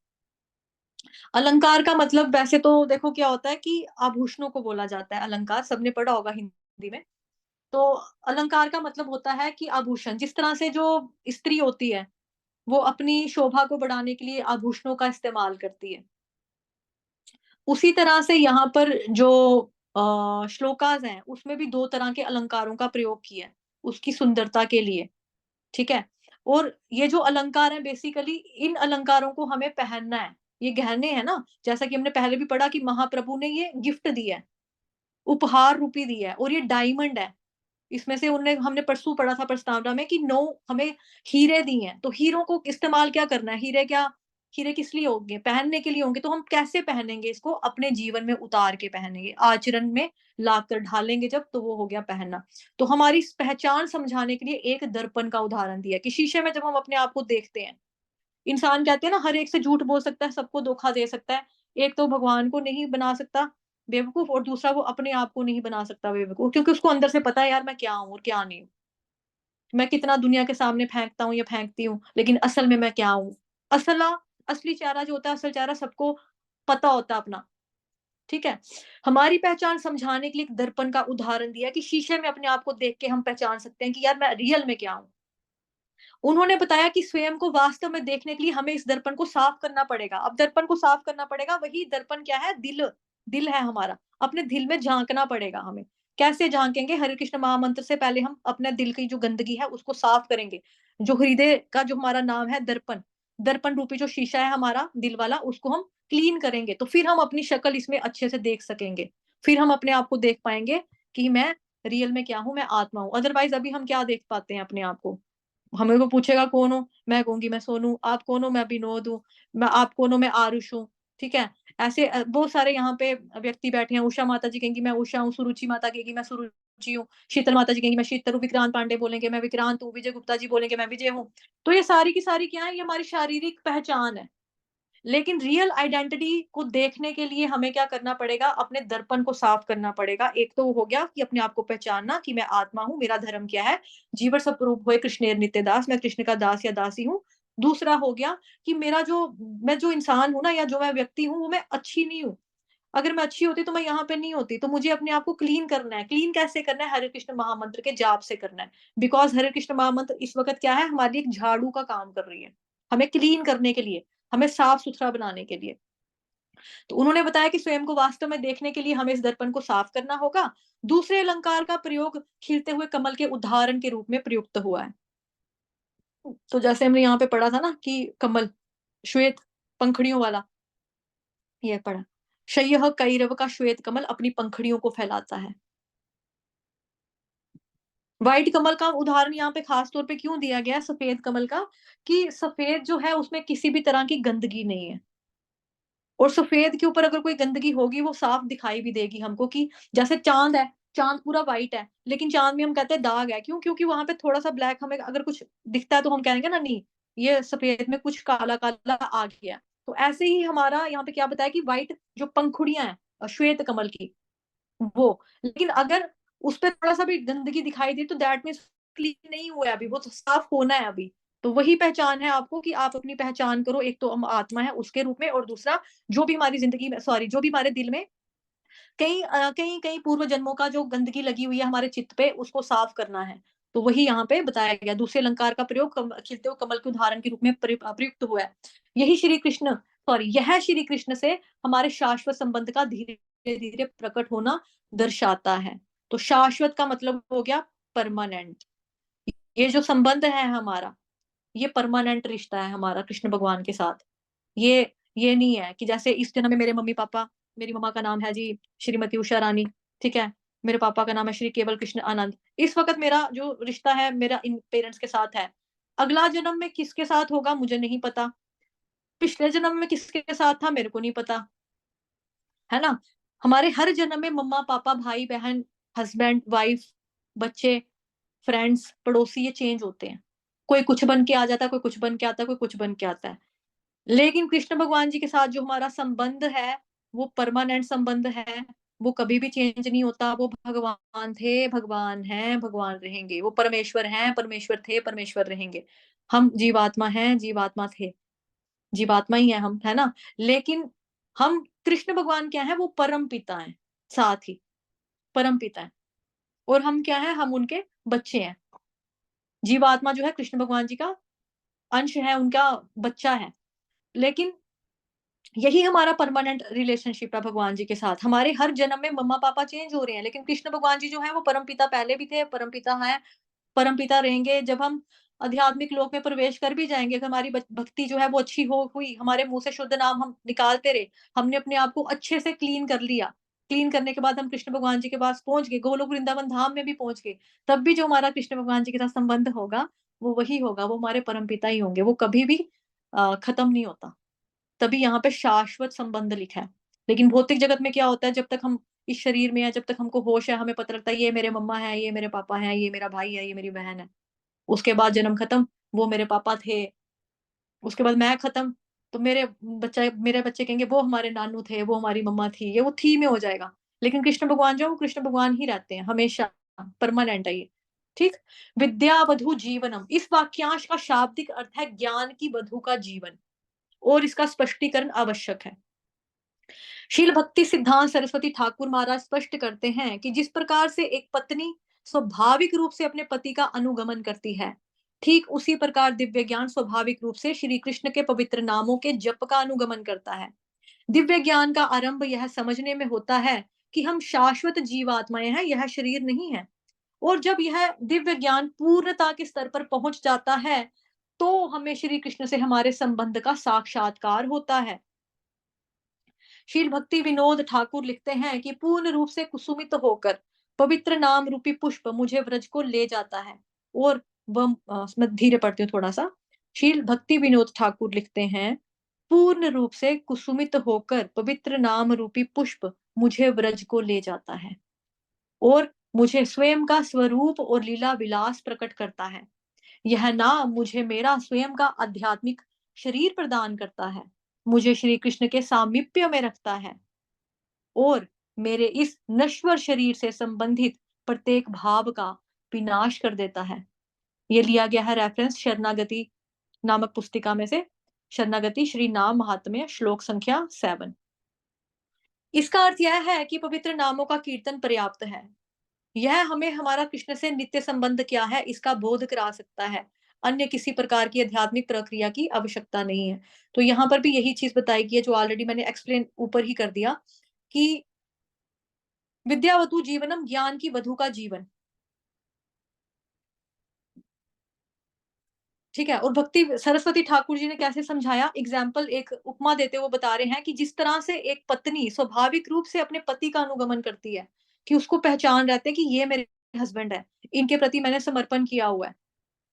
अलंकार का मतलब वैसे तो देखो क्या होता है कि आभूषणों को बोला जाता है अलंकार, सबने पढ़ा होगा हिंदी में। तो अलंकार का मतलब होता है कि आभूषण, जिस तरह से जो स्त्री होती है, वो अपनी शोभा को बढ़ाने के लिए आभूषणों का इस्तेमाल करती है। उसी तरह से यहाँ पर जो श्लोकाज़ हैं, उसमें भी 2 तरह के अलंकारों का प्रयोग किया है, उसकी सुंदरता के लिए, ठीक है? और ये जो अलंकार हैं बेसिकली, इन अलंकारों को हमें पहनना है। ये गहने हैं ना, जैसा कि हमने पहले भी पढ़ा कि महाप्रभु ने ये गिफ्ट दिया है, उपहार रूपी दिया है, और ये डायमंड है। इसमें से उनने हमने परसों पढ़ा था प्रस्तावना में कि 9 हमें हीरे दिए हैं, तो हीरों को इस्तेमाल क्या करना है? हीरे किस लिए होंगे? पहनने के लिए होंगे, तो हम कैसे पहनेंगे इसको? अपने जीवन में उतार के पहनेंगे, आचरण में लाकर ढालेंगे जब, तो वो हो गया पहनना। तो हमारी इस पहचान समझाने के लिए एक दर्पण का उदाहरण दिया है कि शीशे में जब हम अपने आप को देखते हैं, इंसान कहते हैं ना हर एक से झूठ बोल सकता है, सबको धोखा दे सकता है। एक तो भगवान को नहीं बना सकता बेवकूफ़, और दूसरा वो अपने आप को नहीं बना सकता बेवकूफ़, क्योंकि उसको अंदर से पता है यार मैं क्या हूँ और क्या नहीं हूँ। मैं कितना दुनिया के सामने फेंकता हूँ या फेंकती हूँ, लेकिन असल में मैं क्या हूँ? असला असली चेहरा जो होता है, असल चेहरा सबको पता होता है अपना, ठीक है? हमारी पहचान समझाने के लिए एक दर्पण का उदाहरण दिया है कि शीशे में अपने आप को देख के हम पहचान सकते हैं कि यार मैं रियल में क्या हूँ? उन्होंने बताया कि स्वयं को वास्तव में देखने के लिए हमें इस दर्पण को साफ करना पड़ेगा। अब दर्पण को साफ करना पड़ेगा, वही दर्पण क्या है? दिल। दिल है हमारा। अपने दिल में झाँकना पड़ेगा हमें। कैसे झाँकेंगे? हरे कृष्ण महामंत्र से पहले हम अपने दिल की जो गंदगी है उसको साफ करेंगे। जो हृदय का जो हमारा नाम है दर्पण, दर्पण रूपी जो शीशा है हमारा दिल वाला, उसको हम क्लीन करेंगे, तो फिर हम अपनी शक्ल इसमें अच्छे से देख सकेंगे। फिर हम अपने आप को देख पाएँगे कि मैं रियल में क्या हूँ? मैं आत्मा हूँ। अदरवाइज़ अभी हम क्या देख पाते हैं अपने आप को? हमें वो पूछेगा कौन हो? मैं कहूँगी मैं सोनू, आप कौन हो? मैं विनोद हूँ, आप कौन हो? मैं आरुष हूँ, ठीक है? ऐसे बहुत सारे यहाँ पे व्यक्ति बैठे हैं, उषा माता जी कहेंगी मैं उषा हूँ, सुरुचि माता कहेगी मैं सुरुचि हूँ, शीतल माता जी कहेंगी मैं शीतल हूँ, विक्रांत पांडे बोलेंगे मैं विक्रांत हूँ, विजय गुप्ता जी बोलेंगे मैं विजय हूँ। तो ये सारी की सारी क्या है? ये हमारी शारीरिक पहचान है। लेकिन रियल आइडेंटिटी को देखने के लिए हमें क्या करना पड़ेगा? अपने दर्पण को साफ करना पड़ेगा। एक तो हो गया कि अपने आप को पहचानना कि मैं आत्मा हूँ, मेरा धर्म क्या है? जीवन स्वरूप होए कृष्णेर नित्य दास, मैं कृष्ण का दास या दासी हूँ। दूसरा हो गया कि मैं जो इंसान हूँ ना, या जो मैं व्यक्ति हूँ, वो मैं अच्छी नहीं हूँ। अगर मैं अच्छी होती तो मैं यहाँ पे नहीं होती। तो मुझे अपने आप को क्लीन करना है। क्लीन कैसे करना है? हरे कृष्ण महामंत्र के जाप से करना है। बिकॉज़ हरे कृष्ण महामंत्र इस वक़्त क्या है? हमारे लिए एक झाड़ू का काम कर रही है। हमें क्लीन करने के लिए, हमें साफ-सुथरा बनाने के लिए। तो उन्होंने बताया कि स्वयं को वास्तव में देखने के लिए हमें इस दर्पण को साफ करना होगा। दूसरे अलंकार का प्रयोग खिलते हुए कमल के उदाहरण के रूप में प्रयुक्त हुआ है। तो जैसे हमने यहाँ पे पढ़ा था ना कि कमल, श्वेत पंखुड़ियों वाला, ये पढ़ा। शय्यः कैरव का श्वेत कमल अपनी पंखुड़ियों को फैलाता है। व्हाइट कमल का उदाहरण यहाँ पे खास तौर पे क्यों दिया गया है सफेद कमल का, कि सफेद जो है उसमें किसी भी तरह की गंदगी नहीं है। और सफ़ेद के ऊपर अगर कोई गंदगी होगी, वो साफ दिखाई भी देगी हमको कि जैसे चाँद है, चाँद पूरा व्हाइट है, लेकिन चाँद में हम कहते हैं दाग है, क्यों? क्योंकि वहाँ पे थोड़ा-सा ब्लैक हमें अगर कुछ दिखता है तो हम कहेंगे ना नहीं, ये सफ़ेद में कुछ काला-काला आ गया। तो ऐसे ही हमारा यहाँ पे क्या बताया कि व्हाइट जो पंखुड़ियाँ हैं श्वेत कमल की, वो। लेकिन अगर उसपे थोड़ा-सा भी गंदगी दिखाई दी तो दैट मीन्स क्लीन नहीं हुआ है अभी, वो तो साफ होना है अभी। तो वही पहचान है आपको कि आप अपनी पहचान करो, एक तो हम आत्मा है उसके रूप में, और दूसरा जो भी हमारी ज़िंदगी में सॉरी जो भी हमारे दिल में कई पूर्व जन्मों का जो गंदगी लगी हुई है हमारे चित्त पे, उसको साफ करना है। तो वही यहाँ पे बताया गया। दूसरे अलंकार का प्रयोग खिलते हुए कमल के उदाहरण के रूप में प्रयुक्त हुआ है। यह श्री कृष्ण से हमारे शाश्वत संबंध का धीरे-धीरे प्रकट होना दर्शाता है। तो शाश्वत का मतलब हो गया परमानेंट। ये जो संबंध है हमारा, ये परमानेंट रिश्ता है हमारा कृष्ण भगवान के साथ। ये ये नहीं है कि जैसे इस जन्म में मेरे मम्मी-पापा, मेरी मम्मा का नाम है जी श्रीमती उषा रानी, ठीक है? मेरे पापा का नाम है श्री केवल कृष्ण आनंद। इस वक़्त मेरा जो रिश्ता है मेरा इन पेरेंट्स के साथ है। अगला जन्म में किसके साथ होगा मुझे नहीं पता। पिछले जन्म में किसके साथ था मेरे को नहीं पता। है ना? हमारे हर जन्म में मम्मा-पापा, भाई-बहन, हस्बैंड, वाइफ, बच्चे, फ्रेंड्स, पड़ोसी ये चेंज होते हैं। कोई कुछ बन के आ जाता है, कोई कुछ बन के आता है, कोई कुछ बन के आता है। लेकिन कृष्ण भगवान जी के साथ जो हमारा संबंध है, वो परमानेंट संबंध है, वो कभी भी चेंज नहीं होता। वो भगवान थे, भगवान हैं, भगवान रहेंगे। वो परमेश्वर हैं, परमेश्वर थे, परमेश्वर रहेंगे। हम जीवात्मा हैं, जीवात्मा थे, जीवात्मा ही हैं हम, है ना? लेकिन हम कृष्ण भगवान क्या हैं? वो परमपिता हैं, साथ ही परमपिता हैं और हम क्या हैं? हम उनके बच्चे हैं। जीवात्मा जो है कृष्ण भगवान जी का अंश है, उनका बच्चा है। लेकिन यही हमारा परमानेंट रिलेशनशिप है भगवान जी के साथ। हमारे हर जन्म में मम्मा-पापा चेंज हो रहे हैं, लेकिन कृष्ण भगवान जी जो हैं वो परमपिता पहले भी थे, परमपिता हैं, परमपिता रहेंगे। जब हम आध्यात्मिक लोक में प्रवेश कर भी जाएँगे, अगर हमारी भक्ति जो है वो अच्छी हो हुई, हमारे मुँह से शुद्ध नाम हम निकालते रहे, हमने अपने आप को अच्छे से क्लीन कर लिया। क्लीन करने के बाद हम कृष्ण भगवान जी के पास पहुँच गए, गोलोक वृंदावन धाम में भी पहुँच गए। तब भी जो हमारा कृष्ण भगवान जी के साथ संबंध होगा, वो वही होगा, वो हमारे परमपिता ही होंगे। वो कभी भी खत्म नहीं होता। तभी यहाँ पे शाश्वत संबंध लिखा है। लेकिन भौतिक जगत में क्या होता है, जब तक हम इस शरीर में हैं, जब तक हमको होश है, हमें पता लगता है ये मेरे मम्मा हैं, ये मेरे पापा हैं, ये मेरा भाई है, ये मेरी बहन है। उसके बाद जन्म खत्म, वो मेरे पापा थे। उसके बाद मैं खत्म, तो मेरे बच्चे कहेंगे वो हमारे नानू थे, वो हमारी मम्मा थी, ये वो थी में हो जाएगा। लेकिन कृष्ण भगवान जो है, वो कृष्ण भगवान ही रहते हैं, हमेशा, परमानेंट है ये। ठीक? विद्या वधु जीवनम, इस वाक्यांश का शाब्दिक अर्थ है ज्ञान की वधु का जीवन और इसका स्पष्टीकरण आवश्यक है। शील भक्ति सिद्धांत सरस्वती ठाकुर महाराज स्पष्ट करते हैं कि जिस प्रकार से एक पत्नी स्वाभाविक रूप से अपने पति का अनुगमन करती है, ठीक उसी प्रकार दिव्य ज्ञान स्वाभाविक रूप से श्री कृष्ण के पवित्र नामों के जप का अनुगमन करता है। दिव्य ज्ञान का आरंभ यह समझने में होता है कि हम शाश्वत जीवात्माएं हैं, यह शरीर नहीं है। और जब यह दिव्य ज्ञान पूर्णता के स्तर पर पहुंच जाता है, तो हमें श्री कृष्ण से हमारे संबंध का साक्षात्कार होता है। शील भक्ति विनोद ठाकुर लिखते हैं कि पूर्ण रूप से कुसुमित होकर पवित्र नाम रूपी पुष्प मुझे व्रज को ले जाता है। और वह मैं धीरे पढ़ती हूँ थोड़ा सा। शील भक्ति विनोद ठाकुर लिखते हैं, पूर्ण रूप से कुसुमित होकर पवित्र नाम रूपी पुष्प मुझे व्रज को ले जाता है और मुझे स्वयं का स्वरूप और लीला विलास प्रकट करता है। यह नाम मुझे मेरा स्वयं का आध्यात्मिक शरीर प्रदान करता है, मुझे श्री कृष्ण के सामीप्य में रखता है और मेरे इस नश्वर शरीर से संबंधित प्रत्येक भाव का विनाश कर देता है। ये लिया गया है रेफरेंस शरणागति नामक पुस्तिका में से, शरणागति श्री नाम महात्म्य श्लोक संख्या 7। इसका अर्थ यह है कि पवित्र नामों का कीर्तन पर्याप्त है। यह हमें हमारा कृष्ण से नित्य संबंध क्या है इसका बोध करा सकता है। अन्य किसी प्रकार की आध्यात्मिक प्रक्रिया की आवश्यकता नहीं है। तो यहाँ पर भी यही चीज बताई गई है जो ऑलरेडी मैंने एक्सप्लेन ऊपर ही कर दिया कि विद्यावतु जीवनम, ज्ञान की वधु का जीवन। ठीक है? और भक्ति सरस्वती ठाकुर जी ने कैसे समझाया, एग्जाम्पल एक उपमा देते हुए बता रहे हैं कि जिस तरह से एक पत्नी स्वाभाविक रूप से अपने पति का अनुगमन करती है, कि उसको पहचान रहते हैं कि ये मेरे हस्बैंड है, इनके प्रति मैंने समर्पण किया हुआ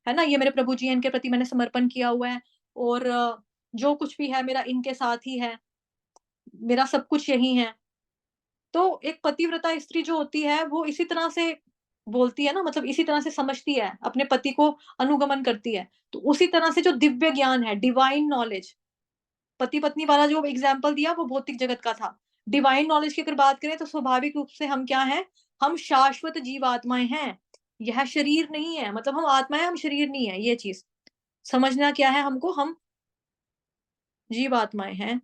है ना? ये मेरे प्रभु जी हैं, इनके प्रति मैंने समर्पण किया हुआ है और जो कुछ भी है मेरा इनके साथ ही है, मेरा सब कुछ यही है। तो एक पतिव्रता स्त्री जो होती है वो इसी तरह से बोलती है ना, मतलब इसी तरह से समझती है, अपने पति को अनुगमन करती है। तो उसी तरह से जो दिव्य ज्ञान है, डिवाइन नॉलेज, पति पत्नी वाला जो एग्जाम्पल दिया वो भौतिक जगत का था। डिवाइन नॉलेज की अगर बात करें तो स्वाभाविक रूप से हम क्या हैं, हम शाश्वत जीवात्माएं हैं। यह शरीर नहीं है, मतलब हम आत्मा है, हम शरीर नहीं है। ये चीज समझना क्या है हमको, हम जीवात्माएं हैं,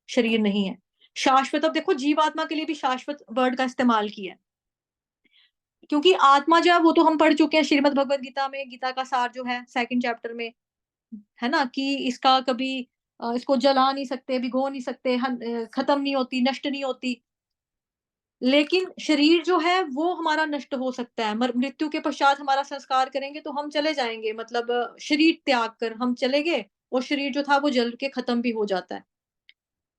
शरीर नहीं है। शाश्वत, अब देखो जीवात्मा के लिए भी शाश्वत वर्ड का इस्तेमाल किया है, क्योंकि आत्मा जो है वो तो हम पढ़ चुके हैं श्रीमद् भगवत गीता में, गीता का सार जो है सेकंड चैप्टर में, है ना? कि इसका कभी इसको जला नहीं सकते, भिगो नहीं सकते, खत्म नहीं होती, नष्ट नहीं होती। लेकिन शरीर जो है वो हमारा नष्ट हो सकता है। मृत्यु के पश्चात हमारा संस्कार करेंगे तो हम चले जाएंगे, मतलब शरीर त्याग कर हम चले गए और शरीर जो था वो जल के खत्म भी हो जाता है।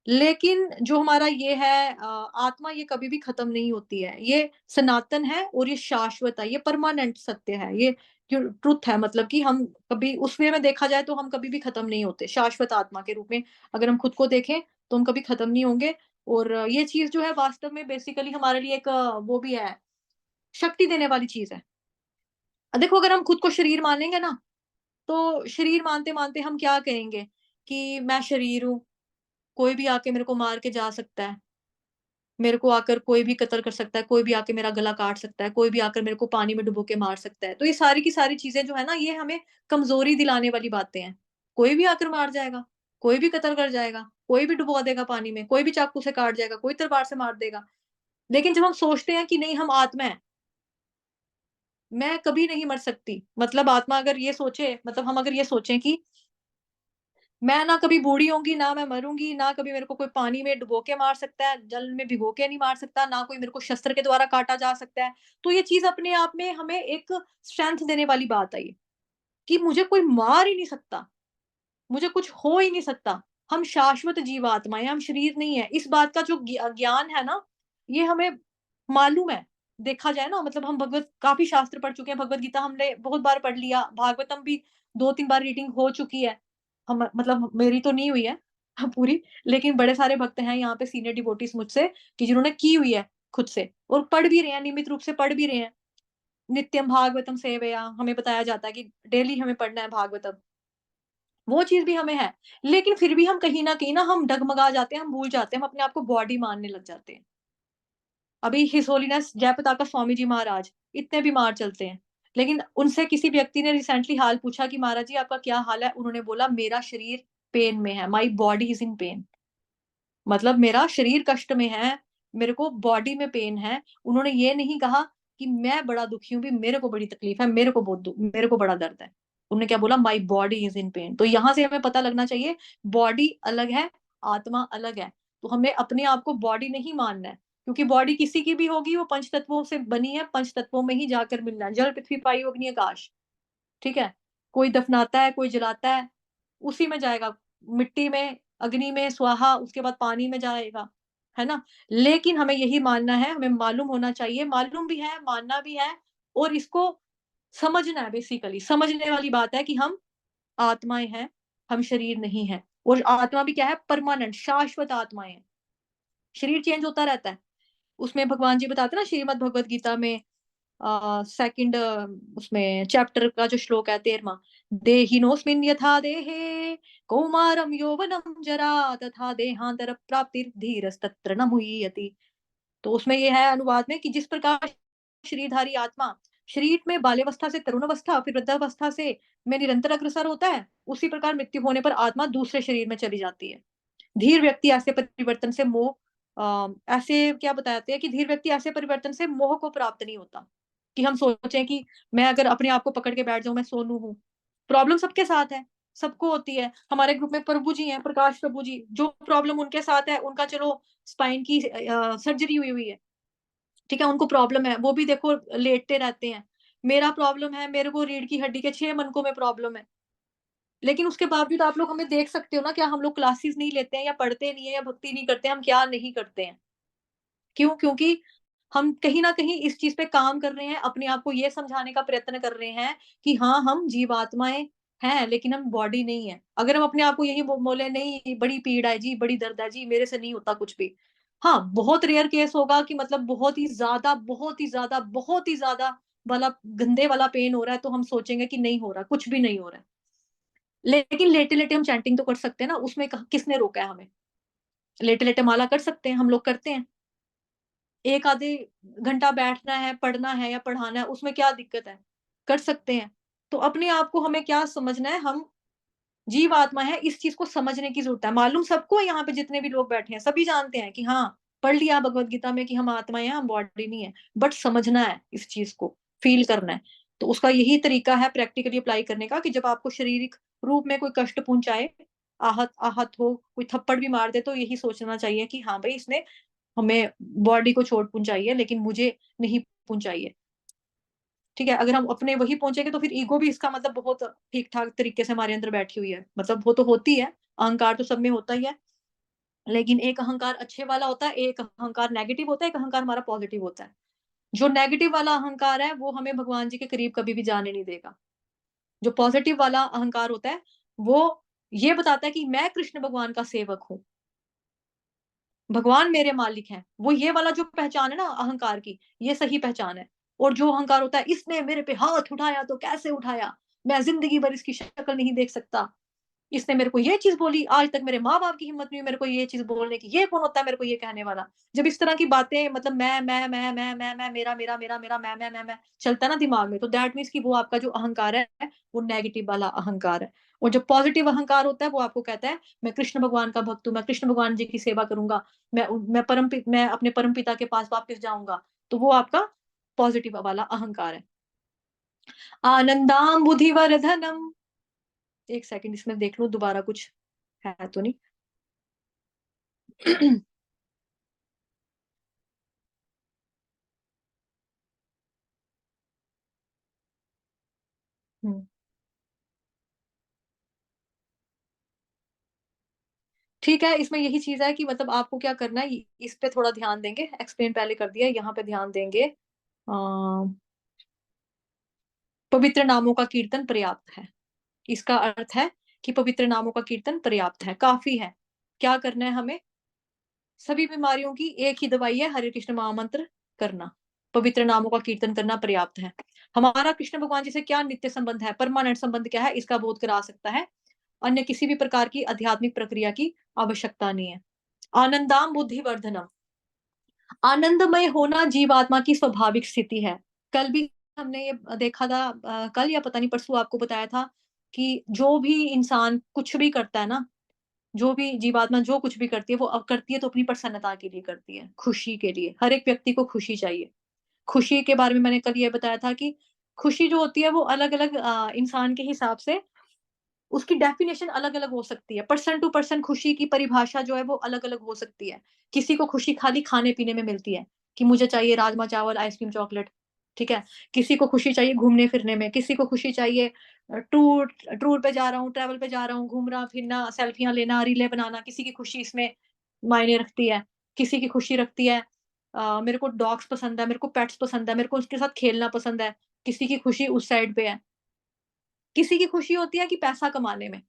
लेकिन जो हमारा ये है आत्मा, ये कभी भी खत्म नहीं होती है। ये सनातन है और ये शाश्वत है, ये परमानेंट सत्य है, ये ट्रुथ है। मतलब कि हम कभी उस वे में देखा जाए तो हम कभी भी खत्म नहीं होते। शाश्वत आत्मा के रूप में अगर हम खुद को देखें तो हम कभी खत्म नहीं होंगे। और ये चीज़ जो है वास्तव में बेसिकली हमारे लिए एक वो भी है, शक्ति देने वाली चीज़ है। देखो अगर हम खुद को शरीर मानेंगे ना, तो शरीर मानते-मानते हम क्या कहेंगे कि मैं शरीर हूँ, कोई भी आके मेरे को मार के जा सकता है। मेरे को आकर कोई भी कत्ल कर सकता है, कोई भी आके मेरा गला काट सकता है, कोई भी आकर मेरे को पानी में डुबो के मार सकता है। तो ये सारी की सारी चीज़ें जो है ना, ये हमें कमज़ोरी दिलाने वाली बातें हैं। कोई भी आकर मार जाएगा, कोई भी कत्ल कर जाएगा, कोई भी डुबो देगा पानी में, कोई भी चाकू से काट जाएगा, कोई तलवार से मार देगा। लेकिन जब हम सोचते हैं कि नहीं हम आत्मा हैं, मैं कभी नहीं मर सकती, मतलब आत्मा अगर ये सोचे, मतलब हम अगर ये सोचें कि मैं ना कभी बूढ़ी होंगी, ना मैं मरूँगी, ना कभी मेरे को कोई पानी में डुबो के मार सकता है, जल में भिगो के नहीं मार सकता, ना कोई मेरे को शस्त्र के द्वारा काटा जा सकता है। तो ये चीज़ अपने आप में हमें एक स्ट्रेंथ देने वाली बात है ये, कि मुझे कोई मार ही नहीं सकता, मुझे कुछ हो ही नहीं सकता। हम शाश्वत जीवात्माएँ हैं, हम शरीर नहीं है। इस बात का जो ज्ञान है ना, ये हमें मालूम है। देखा जाए ना, मतलब हम भगवत काफ़ी शास्त्र पढ़ चुके हैं, भगवत गीता हमने बहुत बार पढ़ लिया, भागवतम भी 2-3 बार रीडिंग हो चुकी है। हम मतलब मेरी तो नहीं हुई है पूरी, लेकिन बड़े सारे भक्त हैं यहाँ पे सीनियर डिवोटीज़ मुझसे कि जिन्होंने की हुई है खुद से और पढ़ भी रहे हैं, नियमित रूप से पढ़ भी रहे हैं। नित्यम भागवतम सेवया हमें बताया जाता है कि डेली हमें पढ़ना है भागवतम। वो चीज़ भी हमें है, लेकिन फिर भी हम कहीं न कहीं ना हम डगमगा जाते हैं, हम भूल जाते हैं, हम अपने आप को बॉडी मानने लग जाते हैं। अभी हिज़ होलीनेस जयपताका स्वामी जी महाराज इतने बीमार चलते हैं, लेकिन उनसे किसी व्यक्ति ने रिसेंटली हाल पूछा कि महाराज जी आपका क्या हाल है? उन्होंने बोला मेरा शरीर पेन में है, my body is in pen. मतलब मेरा शरीर कष्ट में है, मेरे को बॉडी में पेन है। उन्होंने ये नहीं कहा कि मैं बड़ा दुखी हूँ, भी मेरे को बड़ी तकलीफ है, मेरे को बड़ा दर्द है। उन्होंने क्या बोला my body is in pen. तो यहाँ से हमें पता लगना चाहिए बॉडी अलग है, आत्मा अलग है। तो हमें अपने आप को बॉडी नहीं मानना है, क्योंकि बॉडी किसी की भी होगी वो पंच तत्वों से बनी है, पंच तत्वों में ही जाकर मिलना है। जल, पृथ्वी, वायु, अग्नि, आकाश। ठीक है? कोई दफनाता है, कोई जलाता है, उसी में जाएगा। मिट्टी में, अग्नि में स्वाहा, उसके बाद पानी में जाएगा, है ना? लेकिन हमें यही मानना है, हमें मालूम होना चाहिए, मालूम भी है, मानना भी है और इसको समझना है बेसिकली। समझने वाली बात है कि हम आत्माएँ हैं, हम शरीर नहीं हैं और आत्मा भी क्या है? परमानेंट, शाश्वत आत्माएँ हैं। शरीर चेंज होता रहता है। उसमें भगवान जी बताते हैं ना श्रीमद् भगवत गीता में सेकंड उसमें चैप्टर का जो श्लोक है 13वां, देहिनोऽस्मिन् यथा देहे कौमारं यौवनं जरा तथा देहांतर प्राप्तिर् धीरस्तत्र न मुह्यति। तो उसमें ये है अनुवाद में कि जिस प्रकार शरीरधारी आत्मा शरीर में बाल्यावस्था से तरुणावस्था फिर वृद्धावस्था से में निरंतर अग्रसर होता है, उसी प्रकार मृत्यु होने पर आत्मा दूसरे शरीर में चली जाती है। धीर व्यक्ति ऐसे परिवर्तन से मोह ऐसे क्या बताते हैं कि धीर व्यक्ति ऐसे परिवर्तन से मोह को प्राप्त नहीं होता। कि हम सोचें कि मैं अगर अपने आप को पकड़ के बैठ जाऊँ, मैं सोनू हूँ। प्रॉब्लम सबके साथ है, सबको होती है। हमारे ग्रुप में प्रभु जी हैं, प्रकाश प्रभु जी, जो प्रॉब्लम उनके साथ है, उनका चलो स्पाइन की सर्जरी हुई हुई है, ठीक है? उनको प्रॉब्लम है, वो भी देखो लेटते रहते हैं। मेरा प्रॉब्लम है, मेरे को रीढ़ की हड्डी के 6 मनकों में प्रॉब्लम है। लेकिन उसके बावजूद आप लोग हमें देख सकते हो ना, क्या हम लोग क्लासेस नहीं लेते हैं या पढ़ते नहीं है या भक्ति नहीं करते हैं, हम क्या नहीं करते हैं। क्यों? क्योंकि हम कहीं न कहीं इस चीज़ पे काम कर रहे हैं, अपने आप को ये समझाने का प्रयत्न कर रहे हैं कि हाँ, हम जीवात्माएँ हैं, लेकिन हम बॉडी नहीं है। अगर हम अपने आप को यही बोले नहीं बड़ी पीड़ है जी, बड़ी दर्द है जी, मेरे से नहीं होता कुछ भी। हाँ, बहुत रेयर केस होगा कि मतलब बहुत ही ज़्यादा, बहुत ही ज़्यादा, बहुत ही ज़्यादा वाला गंदे वाला पेन हो रहा है, तो हम सोचेंगे कि नहीं हो रहा, कुछ भी नहीं हो रहा है। लेकिन लेटे-लेटे हम चैंटिंग तो कर सकते हैं ना, उसमें किसने रोका है हमें? लेटे-लेटे माला कर सकते हैं, हम लोग करते हैं। 1 आधे घंटा बैठना है, पढ़ना है या पढ़ाना है, उसमें क्या दिक्कत है? कर सकते हैं। तो अपने आप को हमें क्या समझना है, हम जीवात्मा है, इस चीज़ को समझने की ज़रूरत है। मालूम सबको है यहाँ पे जितने भी लोग बैठे हैं, सभी जानते हैं कि हाँ, पढ़ लिया भगवत गीता में कि हम आत्माएँ हैं, हम बॉडी नहीं है। बट समझना है इस चीज़ को, फ़ील करना है। तो उसका यही तरीका है प्रैक्टिकली अप्लाई करने का कि जब आपको शारीरिक रूप में कोई कष्ट पहुँचाए, आहत आहत हो, कोई थप्पड़ भी मार दे, तो यही सोचना चाहिए कि हाँ भई, इसने हमें बॉडी को चोट पहुँचाई है, लेकिन मुझे नहीं पहुँचाई है। ठीक है? अगर हम अपने वही पहुँचेंगे तो फिर ईगो भी इसका मतलब बहुत ठीक-ठाक तरीके से हमारे अंदर बैठी हुई है। मतलब वो तो होती है, अहंकार तो सब में होता ही है। लेकिन एक अहंकार अच्छे वाला होता है, एक अहंकार नेगेटिव होता है, एक अहंकार हमारा पॉजिटिव होता है। जो नेगेटिव वाला अहंकार है, वो हमें भगवान जी के करीब कभी भी जाने नहीं देगा। जो पॉजिटिव वाला अहंकार होता है, वो ये बताता है कि मैं कृष्ण भगवान का सेवक हूँ, भगवान मेरे मालिक हैं। वो ये वाला जो पहचान है ना अहंकार की, ये सही पहचान है। और जो अहंकार होता है, इसने मेरे पे हाथ उठाया तो कैसे उठाया? मैं ज़िंदगी भर इसकी शक्ल नहीं देख सकता। इसने मेरे को ये चीज़ बोली, आज तक मेरे माँ-बाप की हिम्मत नहीं हुई मेरे को ये चीज़ बोलने की, ये कौन होता है मेरे को ये कहने वाला? जब इस तरह की बातें मतलब मैं, मेरा, मैं चलता है ना दिमाग में, तो दैट मीन्स कि वो आपका जो अहंकार है, वो नेगेटिव वाला अहंकार है। और जो पॉज़िटिव अहंकार होता है, वो आपको कहता है, मैं कृष्ण भगवान का भक्त हूँ, मैं कृष्ण भगवान जी की सेवा करूँगा, मैं अपने परमपिता के पास वापस जाऊँगा। तो वो आपका पॉज़िटिव वाला अहंकार है। आनंदाम बुधिवर्धनम। एक सेकंड इसमें देख लूँ दोबारा कुछ है तो नहीं? हुँ। ठीक है, इसमें यही चीज़ है कि मतलब आपको क्या करना है, इस पे थोड़ा ध्यान देंगे, एक्सप्लेन पहले कर दिया, यहाँ पे ध्यान देंगे। पवित्र नामों का कीर्तन पर्याप्त है। इसका अर्थ है कि पवित्र नामों का कीर्तन पर्याप्त है, काफ़ी है। क्या करना है हमें? सभी बीमारियों की एक ही दवाई है, हरे कृष्ण महामंत्र करना। पवित्र नामों का कीर्तन करना पर्याप्त है। हमारा कृष्ण भगवान जी से क्या नित्य संबंध है, परमानेंट संबंध क्या है, इसका बोध करा सकता है। अन्य किसी भी प्रकार की आध्यात्मिक प्रक्रिया की आवश्यकता नहीं है। आनंदाम बुद्धिवर्धनम। आनंदमय होना जीवात्मा की स्वाभाविक स्थिति है। कल भी हमने ये देखा था, कल या पता नहीं परसों आपको बताया था कि जो भी इंसान कुछ भी करता है ना, जो भी जीवात्मा जो कुछ भी करती है, वो अब करती है तो अपनी प्रसन्नता के लिए करती है, खुशी के लिए। हर एक व्यक्ति को खुशी चाहिए। खुशी के बारे में मैंने कल ये बताया था कि खुशी जो होती है वो अलग-अलग इंसान के हिसाब से उसकी डेफिनेशन अलग-अलग हो सकती है। पर्सन टू पर्सन खुशी की परिभाषा जो है वो अलग-अलग हो सकती है। किसी को खुशी खाली खाने-पीने में मिलती है, कि मुझे चाहिए राजमा-चावल, आइसक्रीम, चॉकलेट, ठीक है? किसी को खुशी चाहिए घूमने-फिरने में, किसी को खुशी चाहिए टूर टूर पे जा रहा हूँ, ट्रैवल पे जा रहा हूँ, घूमना-फिरना, सेल्फियाँ लेना, रीलें बनाना, किसी की खुशी इसमें मायने रखती है। किसी की खुशी रखती है मेरे को डॉग्स पसंद है, मेरे को पेट्स पसंद है, मेरे को उसके साथ खेलना पसंद है। किसी की खुशी उस साइड पे है। किसी की खुशी होती है कि पैसा कमाने में।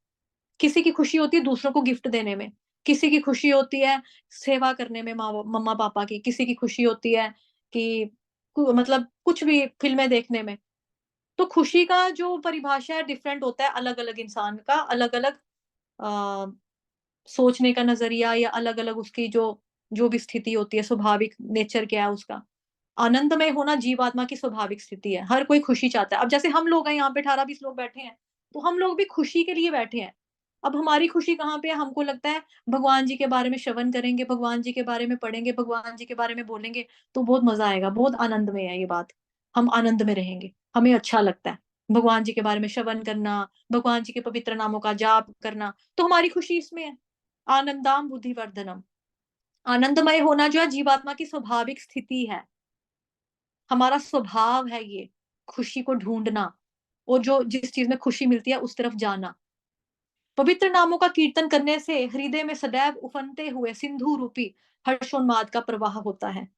किसी की खुशी होती है दूसरों को गिफ्ट देने में, किसी की खुशी होती है सेवा करने में माँ मम्मा-पापा की, किसी की खुशी होती है कि मतलब कुछ भी फ़िल्में देखने में। तो खुशी का जो परिभाषा है डिफरेंट होता है अलग-अलग इंसान का, अलग-अलग अ, सोचने का नज़रिया या अलग-अलग उसकी जो जो भी स्थिति होती है, स्वाभाविक नेचर क्या है उसका। आनंदमय होना जीवात्मा की स्वाभाविक स्थिति है। हर कोई खुशी चाहता है। अब जैसे हम लोग हैं यहाँ पे 18-20 लोग बैठे हैं, तो हम लोग भी खुशी के लिए बैठे हैं। अब हमारी खुशी कहाँ पे है? हमको लगता है भगवान जी के बारे में श्रवण करेंगे, भगवान जी के बारे में पढ़ेंगे, भगवान जी के बारे में बोलेंगे, तो बहुत मज़ा आएगा, बहुत आनंदमय है ये बात। हम आनंद में रहेंगे, हमें अच्छा लगता है। भगवान जी के बारे में श्रवण करना, भगवान जी के पवित्र नामों का जाप करना, तो हमारी खुशी इसमें है। आनंदाम बुद्धिवर्धनम। आनंदमय होना जो है जीवात्मा की स्वाभाविक स्थिति है। हमारा स्वभाव है ये, खुशी को ढूँढना और जो जिस चीज़ में खुशी मिलती है उस तरफ जाना। पवित्र नामों का कीर्तन करने से हृदय में सदैव उफनते हुए सिंधु रूपी हर्षोन्माद का प्रवाह होता है।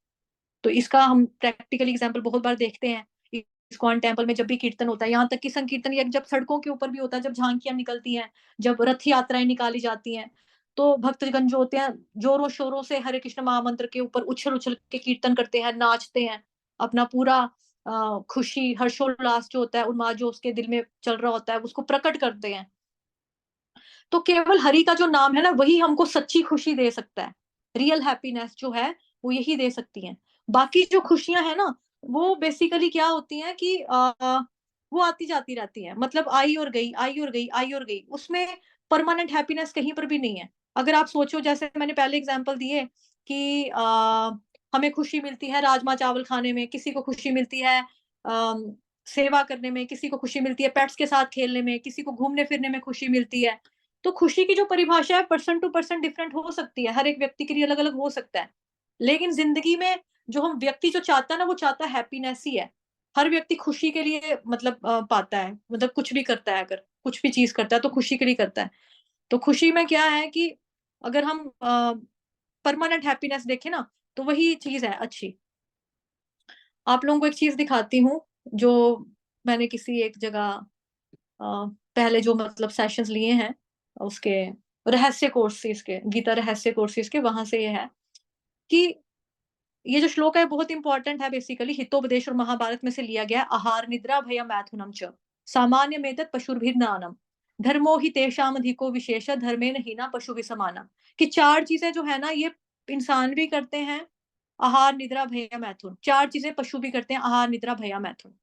तो इसका हम प्रैक्टिकल एग्ज़ाम्पल बहुत बार देखते हैं। इस्कॉन टेम्पल में जब भी कीर्तन होता है, यहाँ तक कि संकीर्तन या जब सड़कों के ऊपर भी होता है, जब झांकियाँ निकलती हैं, जब रथ यात्राएँ निकाली जाती हैं, तो भक्तजन जो होते हैं, ज़ोरों-शोरों से हरे कृष्ण महामंत्र के ऊपर उछल-उछल के कीर्तन करते हैं, नाचते हैं। अपना पूरा खुशी, हर्षोल्लास जो होता है, उन्माद जो उसके दिल में चल रहा होता है, उसको प्रकट करते हैं। तो केवल हरि का जो नाम है ना, वही हमको सच्ची खुशी दे सकता है। रियल हैप्पीनेस जो है, वो यही दे सकती हैं। बाकी जो खुशियाँ हैं ना, वो बेसिकली क्या होती हैं कि वो आती-जाती रहती हैं। मतलब आई और गई, आई और गई, आई और गई। उसमें परमानेंट हैप्पीनेस कहीं पर भी नहीं है। अगर आप सोचो जैसे मैंने पहले एग्ज़ाम्पल दिए कि हमें खुशी मिलती है राजमा-चावल खाने में, किसी को खुशी मिलती है सेवा करने में, किसी को खुशी मिलती है पेट्स के साथ खेलने में, किसी को घूमने-फिरने में खुशी मिलती है। तो खुशी की जो परिभाषा है पर्सन टू पर्सन डिफरेंट हो सकती है, हर एक व्यक्ति के लिए अलग-अलग हो सकता है। लेकिन ज़िंदगी में जो हम व्यक्ति जो चाहता है ना, वो चाहता है हैप्पीनेस ही है। हर व्यक्ति खुशी के लिए मतलब पाता है, मतलब कुछ भी करता है अगर, कुछ भी चीज़ करता है तो खुशी के लिए करता है। तो खुशी में क्या है कि अगर हम परमानेंट हैप्पीनेस देखे ना, तो वही चीज है अच्छी। आप लोगों को एक चीज दिखाती हूँ, जो मैंने किसी एक जगह पहले जो मतलब सेशंस लिए हैं, उसके रहस्य कोर्सेज के, गीता रहस्य कोर्सेज के, वहां से ये है कि ये जो श्लोक है बहुत इंपॉर्टेंट है। बेसिकली हितोपदेश और महाभारत में से लिया गया है। आहार निद्रा भय मैथुनम च सामान्य मेतत् पशुर्भिर्नानम धर्मो ही तेषाम अधिको विशेष धर्मेण हीना पशु भी समाना। कि चार चीजें जो है ना, ये इंसान भी करते हैं, आहार निद्रा भय मैथुन, चार चीजें पशु भी करते हैं, आहार निद्रा भय मैथुन।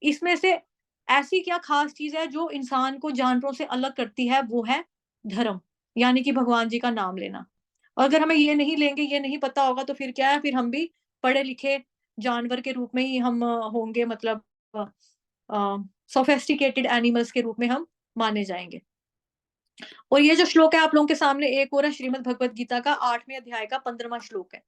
इसमें से ऐसी क्या खास चीज है जो इंसान को जानवरों से अलग करती है? वो है धर्म, यानी कि भगवान जी का नाम लेना। और अगर हमें ये नहीं लेंगे, ये नहीं पता होगा, तो फिर क्या है, फिर हम भी पढ़े लिखे जानवर के रूप में ही हम होंगे, मतलब सोफेस्टिकेटेड एनिमल्स के रूप में हम माने जाएंगे। और ये जो श्लोक है आप लोगों के सामने एक और है, श्रीमद् भगवत गीता का 8वें अध्याय का 15वां श्लोक है।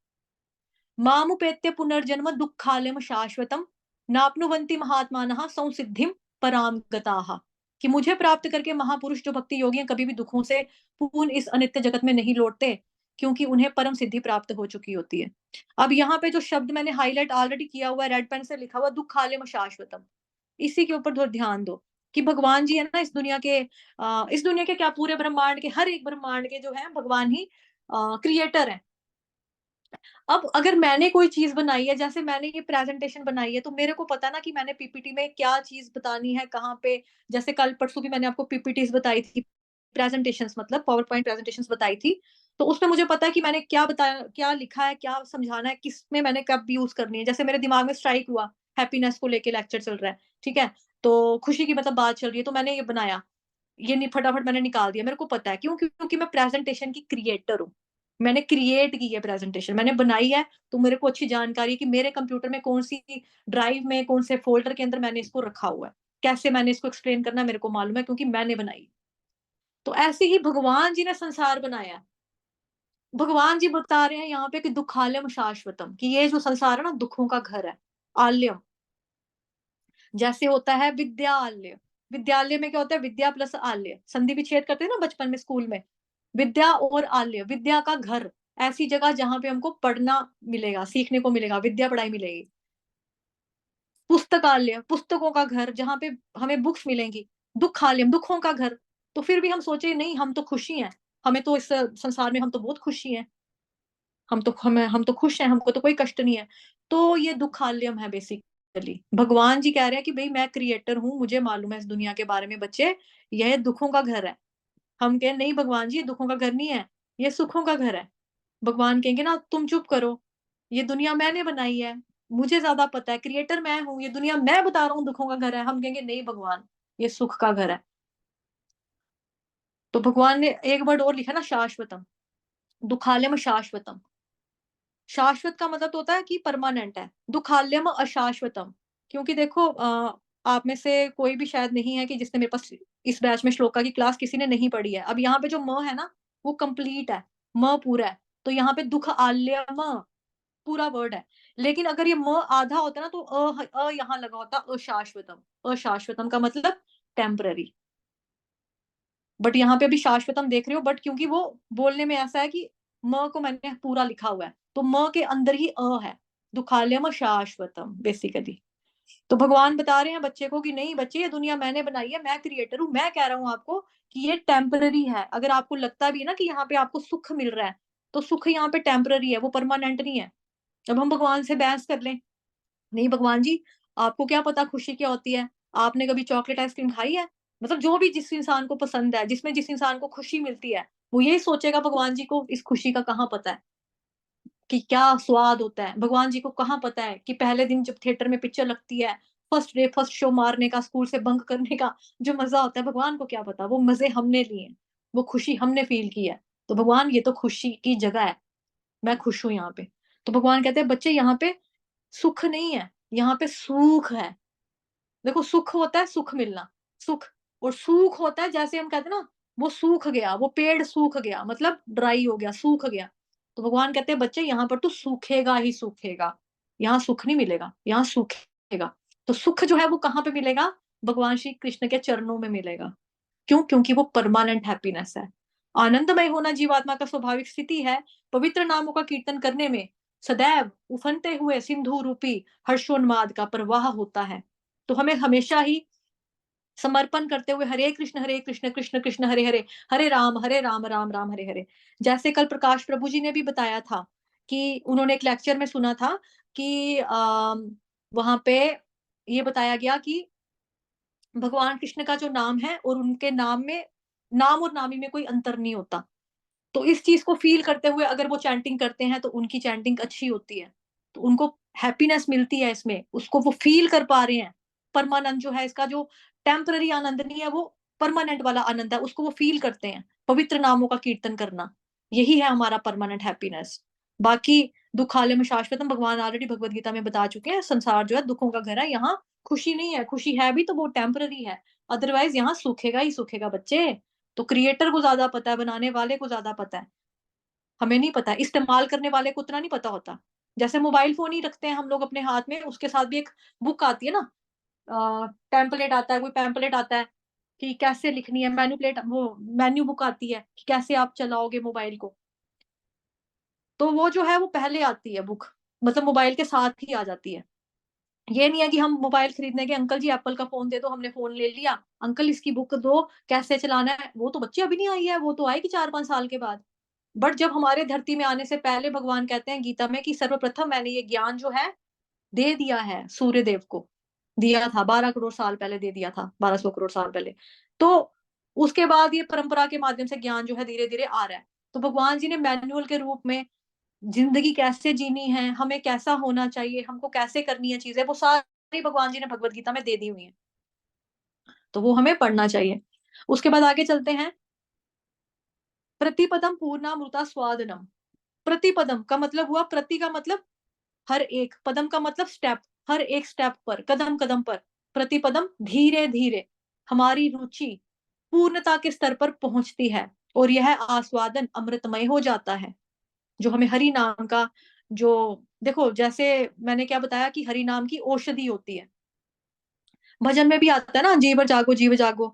मामुपेत्य पुनर्जन्म दुःखालयम शाश्वतम नाप्नुवन्ति महात्मानः संसिद्धिम पराम गताः। कि मुझे प्राप्त करके महापुरुष जो भक्ति योगी हैं, कभी भी दुखों से पूर्ण इस अनित्य जगत में नहीं लौटते, क्योंकि उन्हें परम सिद्धि प्राप्त हो चुकी होती है। अब यहाँ पे जो शब्द मैंने हाईलाइट ऑलरेडी किया हुआ है, रेड पेन से लिखा हुआ, दुःखालयम शाश्वतम, इसी के ऊपर थोड़ा ध्यान दो कि भगवान जी है ना, इस दुनिया के क्या, पूरे ब्रह्मांड के, हर एक ब्रह्मांड के जो है भगवान ही क्रिएटर है। अब अगर मैंने कोई चीज बनाई है, जैसे मैंने ये प्रेजेंटेशन बनाई है, तो मेरे को पता ना कि मैंने पीपीटी में क्या चीज बतानी है, कहाँ पे। जैसे कल परसों भी मैंने आपको पीपीटीज बताई थी, प्रेजेंटेशंस मतलब पावर पॉइंट प्रेजेंटेशंस बताई थी। तो उसमें मुझे पता है कि मैंने क्या बताया, क्या लिखा है, क्या समझाना है, किस में मैंने कब यूज करनी है। जैसे मेरे दिमाग में स्ट्राइक हुआ, हैप्पीनेस को लेके लेक्चर चल रहा है, ठीक है, तो खुशी की मतलब बात चल रही है, तो मैंने ये बनाया, ये नहीं फटाफट मैंने निकाल दिया। मेरे को पता है क्यों, क्योंकि मैं प्रेजेंटेशन की क्रिएटर हूँ। मैंने क्रिएट की है प्रेजेंटेशन, मैंने बनाई है, तो मेरे को अच्छी जानकारी है कि मेरे कंप्यूटर में कौन सी ड्राइव में, कौन से फोल्डर के अंदर मैंने इसको रखा हुआ है, कैसे मैंने इसको एक्सप्लेन करना है, मेरे को मालूम है, क्योंकि मैंने बनाई। तो ऐसे ही भगवान जी ने संसार बनाया है। भगवान जी बता रहे हैं यहाँ पे कि दुखालयम शाश्वतम, कि ये जो संसार है ना, दुखों का घर है। आल्यम, जैसे होता है विद्यालय, विद्यालय में क्या होता है, विद्या प्लस आल्य, संधि विच्छेद करते हैं ना बचपन में स्कूल में। विद्या और आल्य, विद्या का घर, ऐसी जगह जहां पे हमको पढ़ना मिलेगा, सीखने को मिलेगा, विद्या पढ़ाई मिलेगी। पुस्तकालय, पुस्तकों का घर, जहां पे हमें बुक्स मिलेंगी। दुखालयम, दुखों का घर। तो फिर भी हम सोचे नहीं, हम तो खुशी हैं, हमें तो इस संसार में हम तो बहुत खुशी हैं, हम तो खुश हैं, हमको तो कोई कष्ट नहीं है। तो ये दुखालयम है बेसिकली। भगवान जी कह रहे हैं कि भाई मैं क्रिएटर हूँ, मुझे मालूम है इस दुनिया के बारे में बच्चे, यह दुखों का घर है। हम कहें नहीं भगवान जी, ये दुखों का घर नहीं है, ये सुखों का घर है। भगवान कहेंगे ना तुम चुप करो, ये दुनिया मैंने बनाई है, मुझे ज्यादा पता है, क्रिएटर मैं हूँ, ये दुनिया मैं बता रहा हूँ दुखों का घर है। हम कहेंगे नहीं भगवान, ये सुख का घर है। तो भगवान ने एक वर्ड और लिखा ना, शाश्वतम, दुखालयम शाश्वतम। शाश्वत का मतलब तो होता है कि परमानेंट है, दुखालयम अशाश्वतम। क्योंकि देखो आप में से कोई भी शायद नहीं है कि जिसने मेरे पास इस बैच में श्लोका की क्लास किसी ने नहीं पढ़ी है। अब यहाँ पे जो म है ना, वो कंप्लीट है, म पूरा है, तो यहाँ पे दुख आल्यम पूरा वर्ड है। लेकिन अगर ये म आधा होता ना, तो यहाँ लगा होता अशाश्वतम। अशाश्वतम का मतलब टेम्पररी। बट यहाँ पे अभी शाश्वतम देख रहे हो, बट क्योंकि वो बोलने में ऐसा है कि म को मैंने पूरा लिखा हुआ है, तो म के अंदर ही है। दुखालयम शाश्वतम बेसिकली। तो भगवान बता रहे हैं बच्चे को कि नहीं बच्चे, ये दुनिया मैंने बनाई है, मैं क्रिएटर हूँ, मैं कह रहा हूँ आपको कि ये टेम्पररी है। अगर आपको लगता भी है ना कि यहाँ पे आपको सुख मिल रहा है, तो सुख यहाँ पे टेम्पररी है, वो परमानेंट नहीं है। अब हम भगवान से बहस कर लें, नहीं भगवान जी, आपको क्या पता खुशी क्या होती है, आपने कभी चॉकलेट आइसक्रीम खाई है? मतलब जो भी जिस इंसान को पसंद है, जिसमें जिस इंसान को खुशी मिलती है, वो यही सोचेगा भगवान जी को इस खुशी का कहाँ पता है कि क्या स्वाद होता है। भगवान जी को कहाँ पता है कि पहले दिन जब थिएटर में पिक्चर लगती है, फर्स्ट डे फर्स्ट शो मारने का, स्कूल से बंक करने का जो मजा होता है, भगवान को क्या पता। वो मजे हमने लिए हैं, वो खुशी हमने फील की है। तो भगवान ये तो खुशी की जगह है, मैं खुश हूं यहाँ पे। तो भगवान कहते हैं बच्चे, यहाँ पे सुख नहीं है, यहाँ पे सुख है। देखो सुख होता है सुख मिलना, सुख, और सूख होता है, जैसे हम कहते हैं ना, वो सूख गया, वो पेड़ सूख गया, मतलब ड्राई हो गया, सूख गया। तो भगवान कहते हैं बच्चे, यहाँ पर तो सूखेगा ही सूखेगा, यहाँ सुख नहीं मिलेगा, यहाँ सूखेगा। तो सुख जो है वो कहाँ पे मिलेगा? भगवान श्री कृष्ण के चरणों में मिलेगा। क्यों? क्योंकि वो परमानेंट हैप्पीनेस है। आनंदमय होना जीवात्मा का स्वाभाविक स्थिति है। पवित्र नामों का कीर्तन करने में सदैव उफनते हुए सिंधु रूपी हर्षोन्माद का प्रवाह होता है। तो हमें हमेशा ही समर्पण करते हुए हरे कृष्ण कृष्ण कृष्ण हरे हरे, हरे राम राम राम हरे हरे। जैसे कल प्रकाश प्रभु जी ने भी बताया था कि उन्होंने एक लेक्चर में सुना था कि वहां पे ये बताया गया कि भगवान कृष्ण का जो नाम है और उनके नाम में, नाम और नामी में कोई अंतर नहीं होता। तो इस चीज को फील करते हुए अगर वो चैंटिंग करते हैं तो उनकी चैंटिंग अच्छी होती है, तो उनको हैप्पीनेस मिलती है इसमें, उसको वो फील कर पा रहे हैं। परमानंद जो है, इसका जो टेम्पररी आनंद नहीं है, वो परमानेंट वाला आनंद है, उसको वो फील करते हैं। पवित्र नामों का कीर्तन करना, यही है हमारा परमानेंट हैप्पीनेस। बाकी दुखालय में शाश्वतम, भगवान ऑलरेडी भगवत गीता में बता चुके हैं, संसार जो है दुखों का घर है, यहाँ खुशी नहीं है, खुशी है भी तो वो टेम्पररी है, अदरवाइज यहाँ सूखेगा ही सूखेगा बच्चे। तो क्रिएटर को ज्यादा पता है, बनाने वाले को ज्यादा पता है, हमें नहीं पता है। इस्तेमाल करने वाले को उतना नहीं पता होता। जैसे मोबाइल फोन ही रखते हैं हम लोग अपने हाथ में, उसके साथ भी एक बुक आती है ना, टेम्पलेट आता है, कोई पैम्पलेट आता है कि कैसे लिखनी है, मैन्युप्लेट, वो मेन्यू बुक आती है कि कैसे आप चलाओगे मोबाइल को। तो वो जो है वो पहले आती है बुक, मतलब मोबाइल के साथ ही आ जाती है। ये नहीं है कि हम मोबाइल खरीदने के, अंकल जी एप्पल का फोन दे दो, हमने फोन ले लिया, अंकल इसकी बुक दो कैसे चलाना है। वो तो बच्चे अभी नहीं आई है, वो तो आएगी 4-5 साल के बाद। बट जब हमारे धरती में आने से पहले भगवान कहते हैं गीता में कि सर्वप्रथम मैंने ये ज्ञान जो है दे दिया है, सूर्य देव को दिया था, 12 करोड़ साल पहले दे दिया था, 1200 करोड़ साल पहले। तो उसके बाद ये परंपरा के माध्यम से ज्ञान जो है धीरे धीरे आ रहा है। तो भगवान जी ने मैनुअल के रूप में जिंदगी कैसे जीनी है, हमें कैसा होना चाहिए, हमको कैसे करनी है चीजें, वो सारी भगवान जी ने भगवत गीता में दे दी हुई है। तो वो हमें पढ़ना चाहिए। उसके बाद आगे चलते हैं। प्रतिपदम पूर्णामृता स्वादनम। प्रतिपदम का मतलब हुआ, प्रति का मतलब हर एक, पदम का मतलब स्टेप, हर एक स्टेप पर, कदम कदम पर, प्रतिपदम धीरे धीरे हमारी रुचि पूर्णता के स्तर पर पहुंचती है और यह आस्वादन अमृतमय हो जाता है। जो हमें हरि नाम का, जो देखो जैसे मैंने क्या बताया कि हरि नाम की औषधि होती है, भजन में भी आता है ना, जीव जागो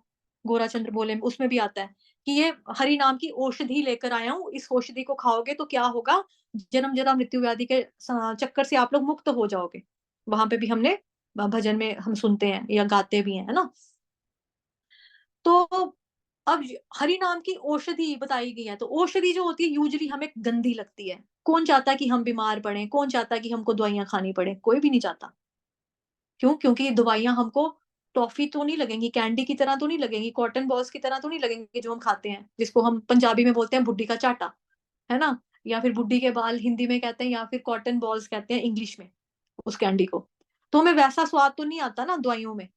गोराचंद्र बोले में, उसमें भी आता है कि ये हरि नाम की औषधि लेकर आया हूँ, इस औषधि को खाओगे तो क्या होगा, जन्म जरा मृत्यु व्याधि के चक्कर से आप लोग मुक्त हो जाओगे। वहां पे भी हमने भजन में हम सुनते हैं या गाते भी हैं, है ना। तो अब हरि नाम की औषधि बताई गई है, तो औषधि जो होती है यूजली हमें गंदी लगती है। कौन चाहता है कि हम बीमार पड़े, कौन चाहता है कि हमको दवाइयां खानी पड़े, कोई भी नहीं चाहता। क्यों? क्योंकि दवाइयां हमको टॉफी तो नहीं लगेंगी, कैंडी की तरह तो नहीं लगेंगी, कॉटन बॉल्स की तरह तो नहीं लगेंगी जो हम खाते हैं, जिसको हम पंजाबी में बोलते हैं बुड्ढी का चाटा, है ना, या फिर बुड्ढी के बाल हिंदी में कहते हैं, या फिर कॉटन बॉल्स कहते हैं इंग्लिश में उस कैंडी को। तो हमें वैसा स्वाद तो नहीं आता ना दवाइयों में,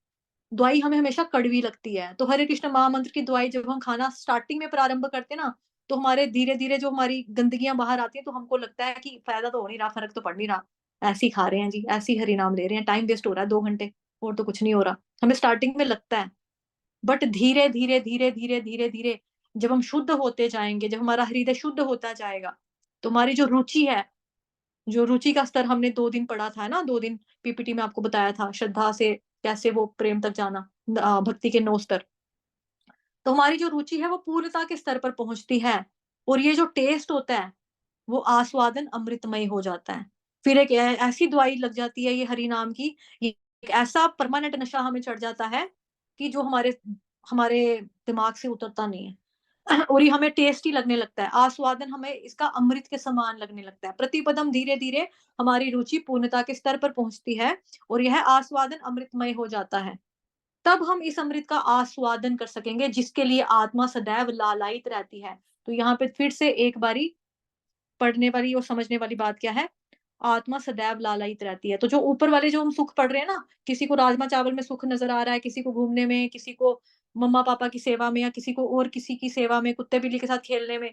दवाई हमें हमेशा कड़वी लगती है। तो हरे कृष्ण महामंत्र की दवाई जब हम खाना स्टार्टिंग में प्रारंभ करते हैं ना, तो हमारे धीरे धीरे जो हमारी गंदगियां बाहर आती है, तो हमको लगता है कि फायदा तो हो नहीं रहा, फर्क तो पड़ नहीं रहा, ऐसे ही खा रहे हैं जी, ऐसे ही हरि नाम ले रहे हैं, टाइम वेस्ट हो रहा है 2 घंटे, और तो कुछ नहीं हो रहा, हमें स्टार्टिंग में लगता है। बट धीरे धीरे धीरे धीरे धीरे धीरे जब हम शुद्ध होते जाएंगे, जब हमारा हृदय शुद्ध होता जाएगा, तो हमारी जो रुचि है, जो रुचि का स्तर हमने 2 दिन पढ़ा था ना, 2 दिन पीपीटी में आपको बताया था, श्रद्धा से कैसे वो प्रेम तक जाना, भक्ति के 9 स्तर। तो हमारी जो रुचि है वो पूर्णता के स्तर पर पहुंचती है, और ये जो टेस्ट होता है वो आस्वादन अमृतमय हो जाता है। फिर एक ऐसी दवाई लग जाती है ये हरि नाम की, ये एक ऐसा परमानेंट नशा हमें चढ़ जाता है कि जो हमारे हमारे दिमाग से उतरता नहीं है। और ये हमें टेस्टी लगने लगता है, आस्वादन हमें इसका अमृत के समान लगने लगता है। प्रतिपदम धीरे धीरे हमारी रुचि पूर्णता के स्तर पर पहुंचती है और यह आस्वादन अमृतमय हो जाता है। तब हम इस अमृत का आस्वादन कर सकेंगे जिसके लिए आत्मा सदैव लालायित रहती है। तो यहाँ पे फिर से एक बारी पढ़ने वाली और समझने वाली बात क्या है, आत्मा सदैव लालायित रहती है। तो जो ऊपर वाले जो हम सुख पढ़ रहे हैं ना, किसी को राजमा चावल में सुख नजर आ रहा है, किसी को घूमने में, किसी को मम्मा पापा की सेवा में, या किसी को और किसी की सेवा में, कुत्ते बिल्ली के साथ खेलने में।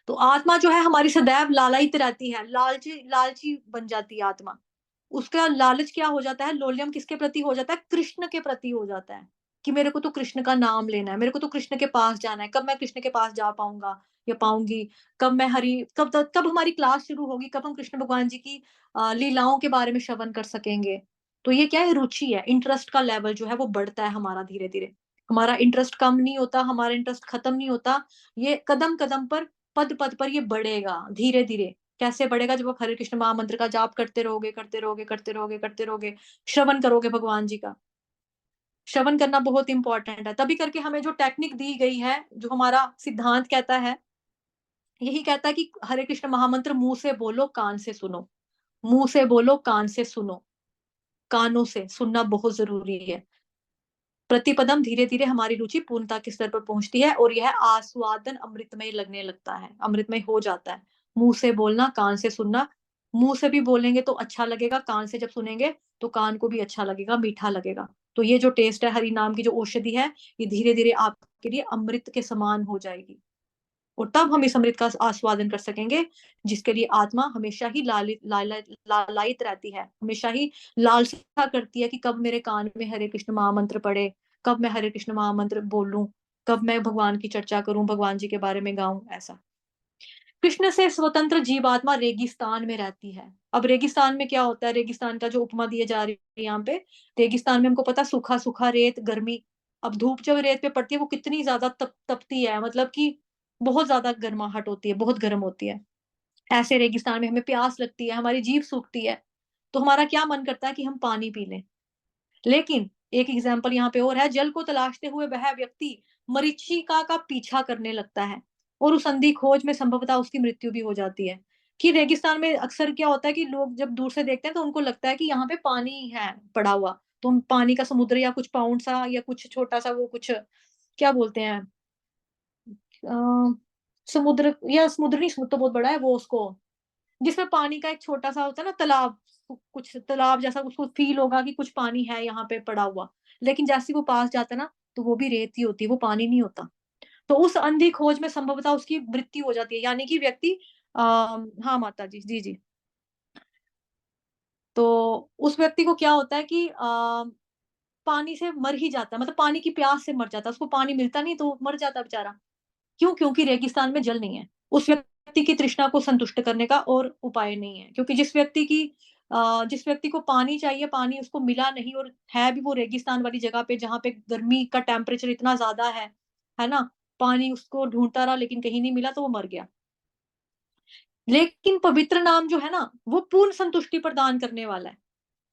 तो आत्मा जो है हमारी सदैव लालायित रहती है, लालची लालची बन जाती है आत्मा। उसका लालच क्या हो जाता है, लोलियम किसके प्रति हो जाता है, कृष्ण के प्रति हो जाता है, कि मेरे को तो कृष्ण का नाम लेना है, मेरे को तो कृष्ण के पास जाना है, कब मैं कृष्ण के पास जा पाऊंगा या पाऊंगी, कब मैं हरि, कब हमारी क्लास शुरू होगी, कब हम कृष्ण भगवान जी की लीलाओं के बारे में श्रवण कर सकेंगे। तो ये क्या है, रुचि है, इंटरेस्ट का लेवल जो है वो बढ़ता है हमारा धीरे धीरे। हमारा इंटरेस्ट कम नहीं होता, हमारा इंटरेस्ट खत्म नहीं होता। ये कदम कदम पर, पद पद पर ये बढ़ेगा धीरे धीरे। कैसे बढ़ेगा? जब आप हरे कृष्ण महामंत्र का जाप करते रहोगे, करते रहोगे, करते रहोगे, करते रहोगे, श्रवण करोगे भगवान जी का। श्रवण करना बहुत इंपॉर्टेंट है, तभी करके हमें जो टेक्निक दी गई है, जो हमारा सिद्धांत कहता है, यही कहता है कि हरे कृष्ण महामंत्र मुंह से बोलो, कान से सुनो। मुंह से बोलो, कान से सुनो। कानों से सुनना बहुत जरूरी है। प्रतिपदम धीरे धीरे हमारी रुचि पूर्णता के स्तर पर पहुंचती है और यह आस्वादन अमृतमय लगने लगता है, अमृतमय हो जाता है। मुंह से बोलना, कान से सुनना। मुंह से भी बोलेंगे तो अच्छा लगेगा, कान से जब सुनेंगे तो कान को भी अच्छा लगेगा, मीठा लगेगा। तो ये जो टेस्ट है, हरि नाम की जो औषधि है, ये धीरे धीरे आपके लिए अमृत के समान हो जाएगी। और तब हम इस अमृत का आस्वादन कर सकेंगे, जिसके लिए आत्मा हमेशा ही लालायित रहती है, हमेशा ही लालसा करती है कि कब मेरे कान में हरे कृष्ण महामंत्र पड़े, कब मैं हरे कृष्ण महामंत्र बोलूं, कब मैं भगवान की चर्चा करूं, भगवान जी के बारे में गाऊं। ऐसा कृष्ण से स्वतंत्र जीवात्मा रेगिस्तान में रहती है। अब रेगिस्तान में क्या होता है? रेगिस्तान का जो उपमा दिए जा रही है यहाँ पे, रेगिस्तान में हमको पता, सूखा सूखा रेत, गर्मी। अब धूप जब रेत पे पड़ती है, वो कितनी ज्यादा तपती है, मतलब कि बहुत ज्यादा गर्माहट होती है, बहुत गर्म होती है। ऐसे रेगिस्तान में हमें प्यास लगती है, हमारी जीभ सूखती है, तो हमारा क्या मन करता है कि हम पानी पी लें। लेकिन एक एग्जाम्पल यहाँ पे और है, जल को तलाशते हुए वह व्यक्ति मरीचिका का पीछा करने लगता है और उस अंधी खोज में संभवतः उसकी मृत्यु भी हो जाती है। कि रेगिस्तान में अक्सर क्या होता है कि लोग जब दूर से देखते हैं तो उनको लगता है कि यहाँ पे पानी है पड़ा हुआ, तो पानी का समुद्र या कुछ पाउंड सा या कुछ छोटा सा, वो कुछ क्या बोलते हैं, अ, समुद्र, या समुद्र नहीं, समुद्र तो बहुत बड़ा है, वो उसको जिसमें पानी का एक छोटा सा होता है ना तालाब, कुछ तालाब जैसा उसको फील होगा कि कुछ पानी है यहाँ पे पड़ा हुआ। लेकिन जैसे ही वो पास जाता है ना, तो वो भी रेत ही होती है, वो पानी नहीं होता। तो उस अंधी खोज में संभवतः उसकी मृत्यु हो जाती है, यानी कि व्यक्ति हाँ माता जी, जी जी। तो उस व्यक्ति को क्या होता है कि पानी से मर ही जाता है, मतलब पानी की प्यास से मर जाता है, उसको पानी मिलता नहीं तो मर जाता है बेचारा। क्यों? क्योंकि रेगिस्तान में जल नहीं है। उस व्यक्ति की तृष्णा को संतुष्ट करने का और उपाय नहीं है, क्योंकि जिस व्यक्ति को पानी चाहिए, पानी उसको मिला नहीं, और है भी वो रेगिस्तान वाली जगह पे जहाँ पे गर्मी का टेम्परेचर इतना ज्यादा है ना, पानी उसको ढूंढता रहा लेकिन कहीं नहीं मिला, तो वो मर गया। लेकिन पवित्र नाम जो है ना, वो पूर्ण संतुष्टि प्रदान करने वाला है।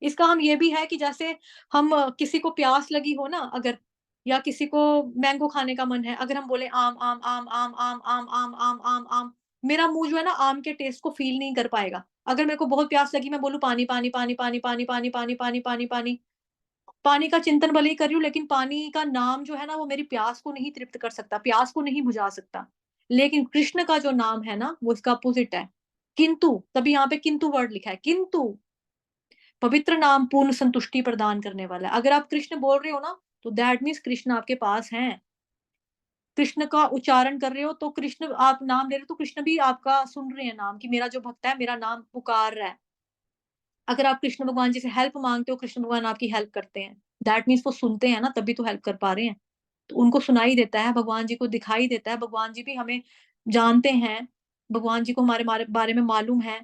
इसका हम ये भी है कि जैसे हम किसी को प्यास लगी हो ना अगर, या किसी को मैंगो खाने का मन है, अगर हम बोले आम आम आम आम आम आम आम आम आम आम, मेरा मुंह जो है ना आम के टेस्ट को फील नहीं कर पाएगा। अगर मेरे को बहुत प्यास लगी, मैं बोलूं पानी पानी पानी पानी पानी पानी पानी पानी पानी पानी, पानी का चिंतन भले ही कर रही हूँ, लेकिन पानी का नाम जो है ना, वो मेरी प्यास को नहीं तृप्त कर सकता, प्यास को नहीं बुझा सकता। लेकिन कृष्ण का जो नाम है ना, वो इसका अपोजिट है। किंतु, तभी यहाँ पे किंतु वर्ड लिखा है, किंतु पवित्र नाम पूर्ण संतुष्टि प्रदान करने वाला है। अगर आप कृष्ण बोल रहे हो ना, तो दैट मीन्स कृष्ण आपके पास हैं। कृष्ण का उच्चारण कर रहे हो तो कृष्ण, आप नाम ले रहे हो तो कृष्ण भी आपका सुन रहे हैं नाम, कि मेरा जो भक्त है मेरा नाम पुकार रहा है। अगर आप कृष्ण भगवान जी से हेल्प मांगते हो, कृष्ण भगवान आपकी हेल्प करते हैं, दैट मीन्स वो सुनते हैं ना, तभी तो हेल्प कर पा रहे हैं। तो उनको सुनाई देता है, भगवान जी को दिखाई देता है, भगवान जी भी हमें जानते हैं, भगवान जी को हमारे बारे में मालूम है।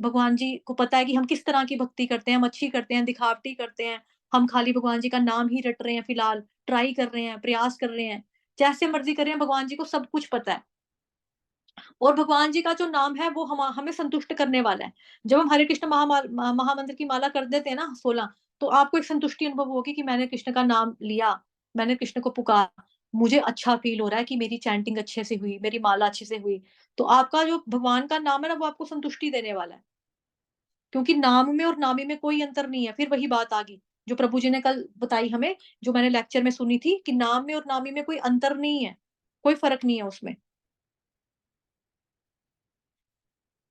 भगवान जी को पता है कि हम किस तरह की भक्ति करते हैं, हम अच्छी करते हैं, दिखावटी करते हैं, हम खाली भगवान जी का नाम ही रट रहे हैं, फिलहाल ट्राई कर रहे हैं, प्रयास कर रहे हैं, जैसे मर्जी कर रहे हैं, भगवान जी को सब कुछ पता है। और भगवान जी का जो नाम है वो हमें संतुष्ट करने वाला है। जब हम हरे कृष्ण महामंत्र की माला कर देते हैं ना 16, तो आपको एक संतुष्टि अनुभव होगी कि मैंने कृष्ण का नाम लिया, मैंने कृष्ण को पुकारा, मुझे अच्छा फील हो रहा है कि मेरी चैंटिंग अच्छे से हुई, मेरी माला अच्छे से हुई। तो आपका जो भगवान का नाम है ना, वो आपको संतुष्टि देने वाला है, क्योंकि नाम में और नामी में कोई अंतर नहीं है। फिर वही बात आ गई जो प्रभु जी ने कल बताई हमें, जो मैंने लेक्चर में सुनी थी, कि नाम में और नामी में कोई अंतर नहीं है, कोई फर्क नहीं है उसमें,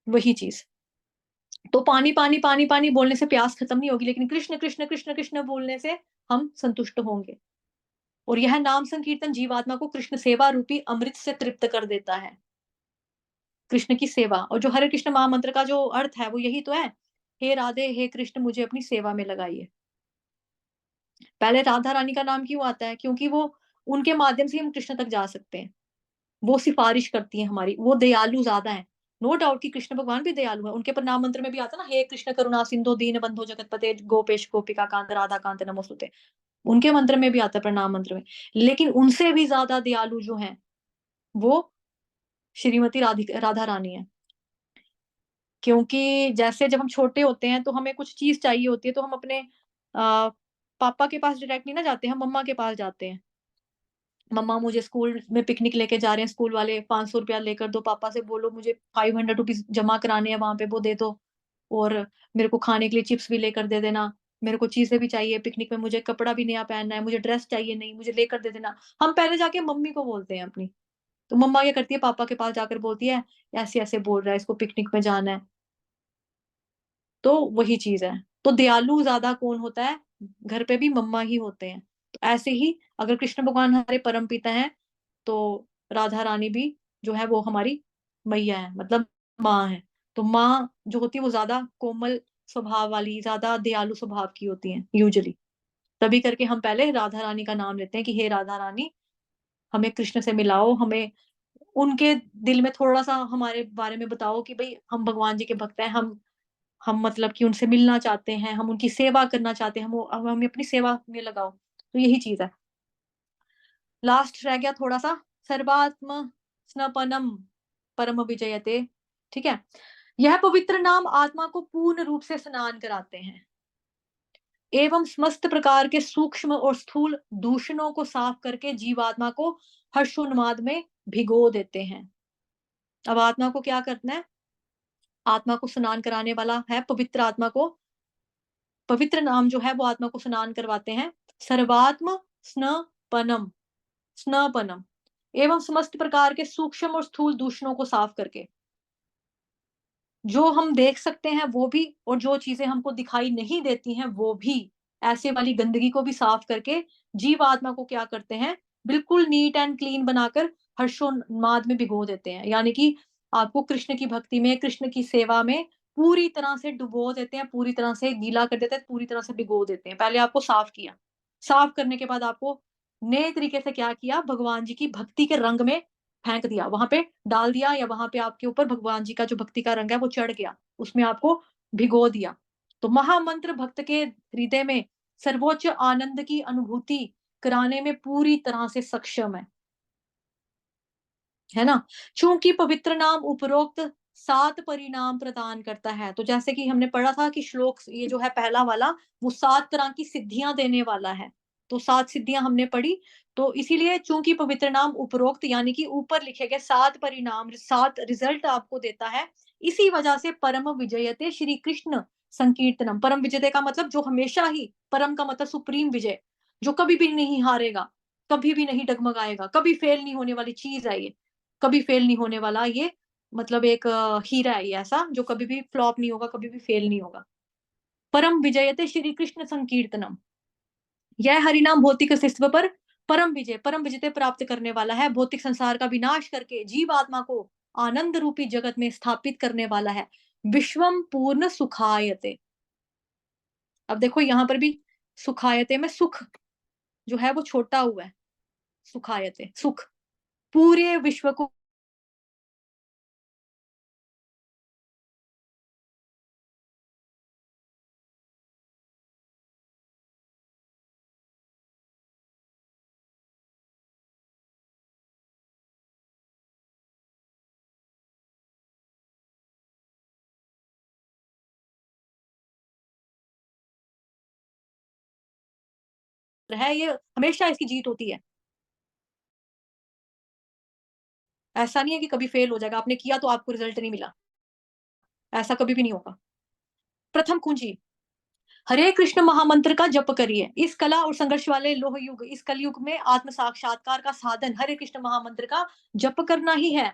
वही चीज। तो पानी पानी पानी पानी बोलने से प्यास खत्म नहीं होगी, लेकिन कृष्ण कृष्ण कृष्ण कृष्ण बोलने से हम संतुष्ट होंगे। और यह नाम संकीर्तन जीवात्मा को कृष्ण सेवा रूपी अमृत से तृप्त कर देता है। कृष्ण की सेवा, और जो हरे कृष्ण महामंत्र का जो अर्थ है वो यही तो है, हे राधे हे कृष्ण मुझे अपनी सेवा में लगाइए। पहले राधा रानी का नाम क्यों आता है? क्योंकि वो, उनके माध्यम से हम कृष्ण तक जा सकते हैं। वो सिफारिश करती है हमारी, वो दयालु ज्यादा है। नो डाउट कि कृष्ण भगवान भी दयालु है, उनके पर नाम मंत्र में भी आता है ना, हे कृष्ण करुणा सिंधु दीन बंधु जगतपते गोपेश गोपिका कांत राधा कांत नमोस्तुते। उनके मंत्र में भी आता है, प्रणाम मंत्र में। लेकिन उनसे भी ज्यादा दयालु जो हैं, वो श्रीमती राधा रानी है। क्योंकि जैसे जब हम छोटे होते हैं तो हमें कुछ चीज चाहिए होती है, तो हम अपने पापा के पास डायरेक्ट नहीं ना जाते, हम मम्मा के पास जाते हैं। मम्मा मुझे स्कूल में पिकनिक लेके जा रहे हैं, स्कूल वाले 500 रुपया लेकर दो, पापा से बोलो मुझे 500 रुपीज जमा कराने हैं वहां पे, वो दे दो। और मेरे को खाने के लिए चिप्स भी लेकर दे देना, मेरे को चीजें भी चाहिए पिकनिक में, मुझे कपड़ा भी नया पहनना है, मुझे ड्रेस चाहिए, नहीं मुझे लेकर दे देना। हम पहले जाके मम्मी को बोलते हैं अपनी। तो मम्मा क्या करती है, पापा के पास जाकर बोलती है ऐसे ऐसे बोल रहा है, इसको पिकनिक में जाना है। तो वही चीज है। तो दयालु ज्यादा कौन होता है, घर पे भी मम्मा ही होते हैं। तो ऐसे ही अगर कृष्ण भगवान हमारे परम पिता हैं, तो राधा रानी भी जो है वो हमारी मैया है, मतलब माँ है। तो माँ जो होती है वो ज्यादा कोमल स्वभाव वाली, ज्यादा दयालु स्वभाव की होती है यूजुअली। तभी करके हम पहले राधा रानी का नाम लेते हैं कि हे राधा रानी, हमें कृष्ण से मिलाओ, हमें उनके दिल में थोड़ा सा हमारे बारे में बताओ कि भाई हम भगवान जी के भक्त हैं, हम मतलब कि उनसे मिलना चाहते हैं, हम उनकी सेवा करना चाहते हैं, हम हमें अपनी सेवा में लगाओ। तो यही चीज है। लास्ट रह गया थोड़ा सा, सर्वात्म स्नपनम परम विजयते। ठीक है। यह पवित्र नाम आत्मा को पूर्ण रूप से स्नान कराते हैं एवं समस्त प्रकार के सूक्ष्म और स्थूल दूषणों को साफ करके जीवात्मा को हर्षोन्माद में भिगो देते हैं। अब आत्मा को क्या करना है, आत्मा को स्नान कराने वाला है पवित्र आत्मा को, पवित्र नाम जो है वो आत्मा को स्नान करवाते हैं। सर्वात्म स्नपनम, स्नपनम एवं समस्त प्रकार के सूक्ष्म और स्थूल दूषणों को साफ करके, जो हम देख सकते हैं वो भी, और जो चीजें हमको दिखाई नहीं देती हैं वो भी, ऐसे वाली गंदगी को भी साफ करके जीव आत्मा को क्या करते हैं, बिल्कुल नीट एंड क्लीन बनाकर हर्षोन्माद में भिगो देते हैं। यानी कि आपको कृष्ण की भक्ति में, कृष्ण की सेवा में पूरी तरह से डुबो देते हैं, पूरी तरह से गीला कर देते हैं, पूरी तरह से भिगो देते हैं। पहले आपको साफ किया, साफ करने के बाद आपको नए तरीके से क्या किया, भगवान जी की भक्ति के रंग में फेंक दिया, वहां पे डाल दिया, या वहां पे आपके ऊपर भगवान जी का जो भक्ति का रंग है वो चढ़ गया, उसमें आपको भिगो दिया। तो महामंत्र भक्त के हृदय में सर्वोच्च आनंद की अनुभूति कराने में पूरी तरह से सक्षम है ना। चूंकि पवित्र नाम उपरोक्त 7 परिणाम प्रदान करता है, तो जैसे कि हमने पढ़ा था कि श्लोक ये जो है पहला वाला, वो 7 तरह की सिद्धियां देने वाला है। तो 7 सिद्धियां हमने पढ़ी। तो इसीलिए चूंकि पवित्र नाम उपरोक्त यानी कि ऊपर लिखे गए 7 परिणाम, 7 रिजल्ट आपको देता है, इसी वजह से परम विजयते श्री कृष्ण संकीर्तनम, परम विजयते का मतलब जो हमेशा ही, परम का मतलब सुप्रीम विजय, जो कभी भी नहीं हारेगा, कभी भी नहीं डगमगाएगा, कभी फेल नहीं होने वाली चीज है ये, कभी फेल नहीं होने वाला ये, मतलब एक हीरा है ये ऐसा, जो कभी भी फ्लॉप नहीं होगा, कभी भी फेल नहीं होगा। परम विजयते श्री कृष्ण संकीर्तनम, यह हरिनाम भौतिक अस्तित्व पर परम विजय, परम विजय प्राप्त करने वाला है, भौतिक संसार का विनाश करके जीव आत्मा को आनंद रूपी जगत में स्थापित करने वाला है। विश्वम पूर्ण सुखायते। अब देखो यहां पर भी सुखायते में सुख जो है वो छोटा हुआ है, सुखायते सुख, पूरे विश्व को है, ये हमेशा इसकी जीत होती है। ऐसा नहीं है कि कभी फेल हो जाएगा, आपने किया तो आपको रिजल्ट नहीं मिला, ऐसा कभी भी नहीं होगा। प्रथम कुंजी, हरे कृष्ण महामंत्र का जप करिए। इस कला और संघर्ष वाले लोह युग, इस कलयुग में आत्म साक्षात्कार का साधन हरे कृष्ण महामंत्र का जप करना ही है।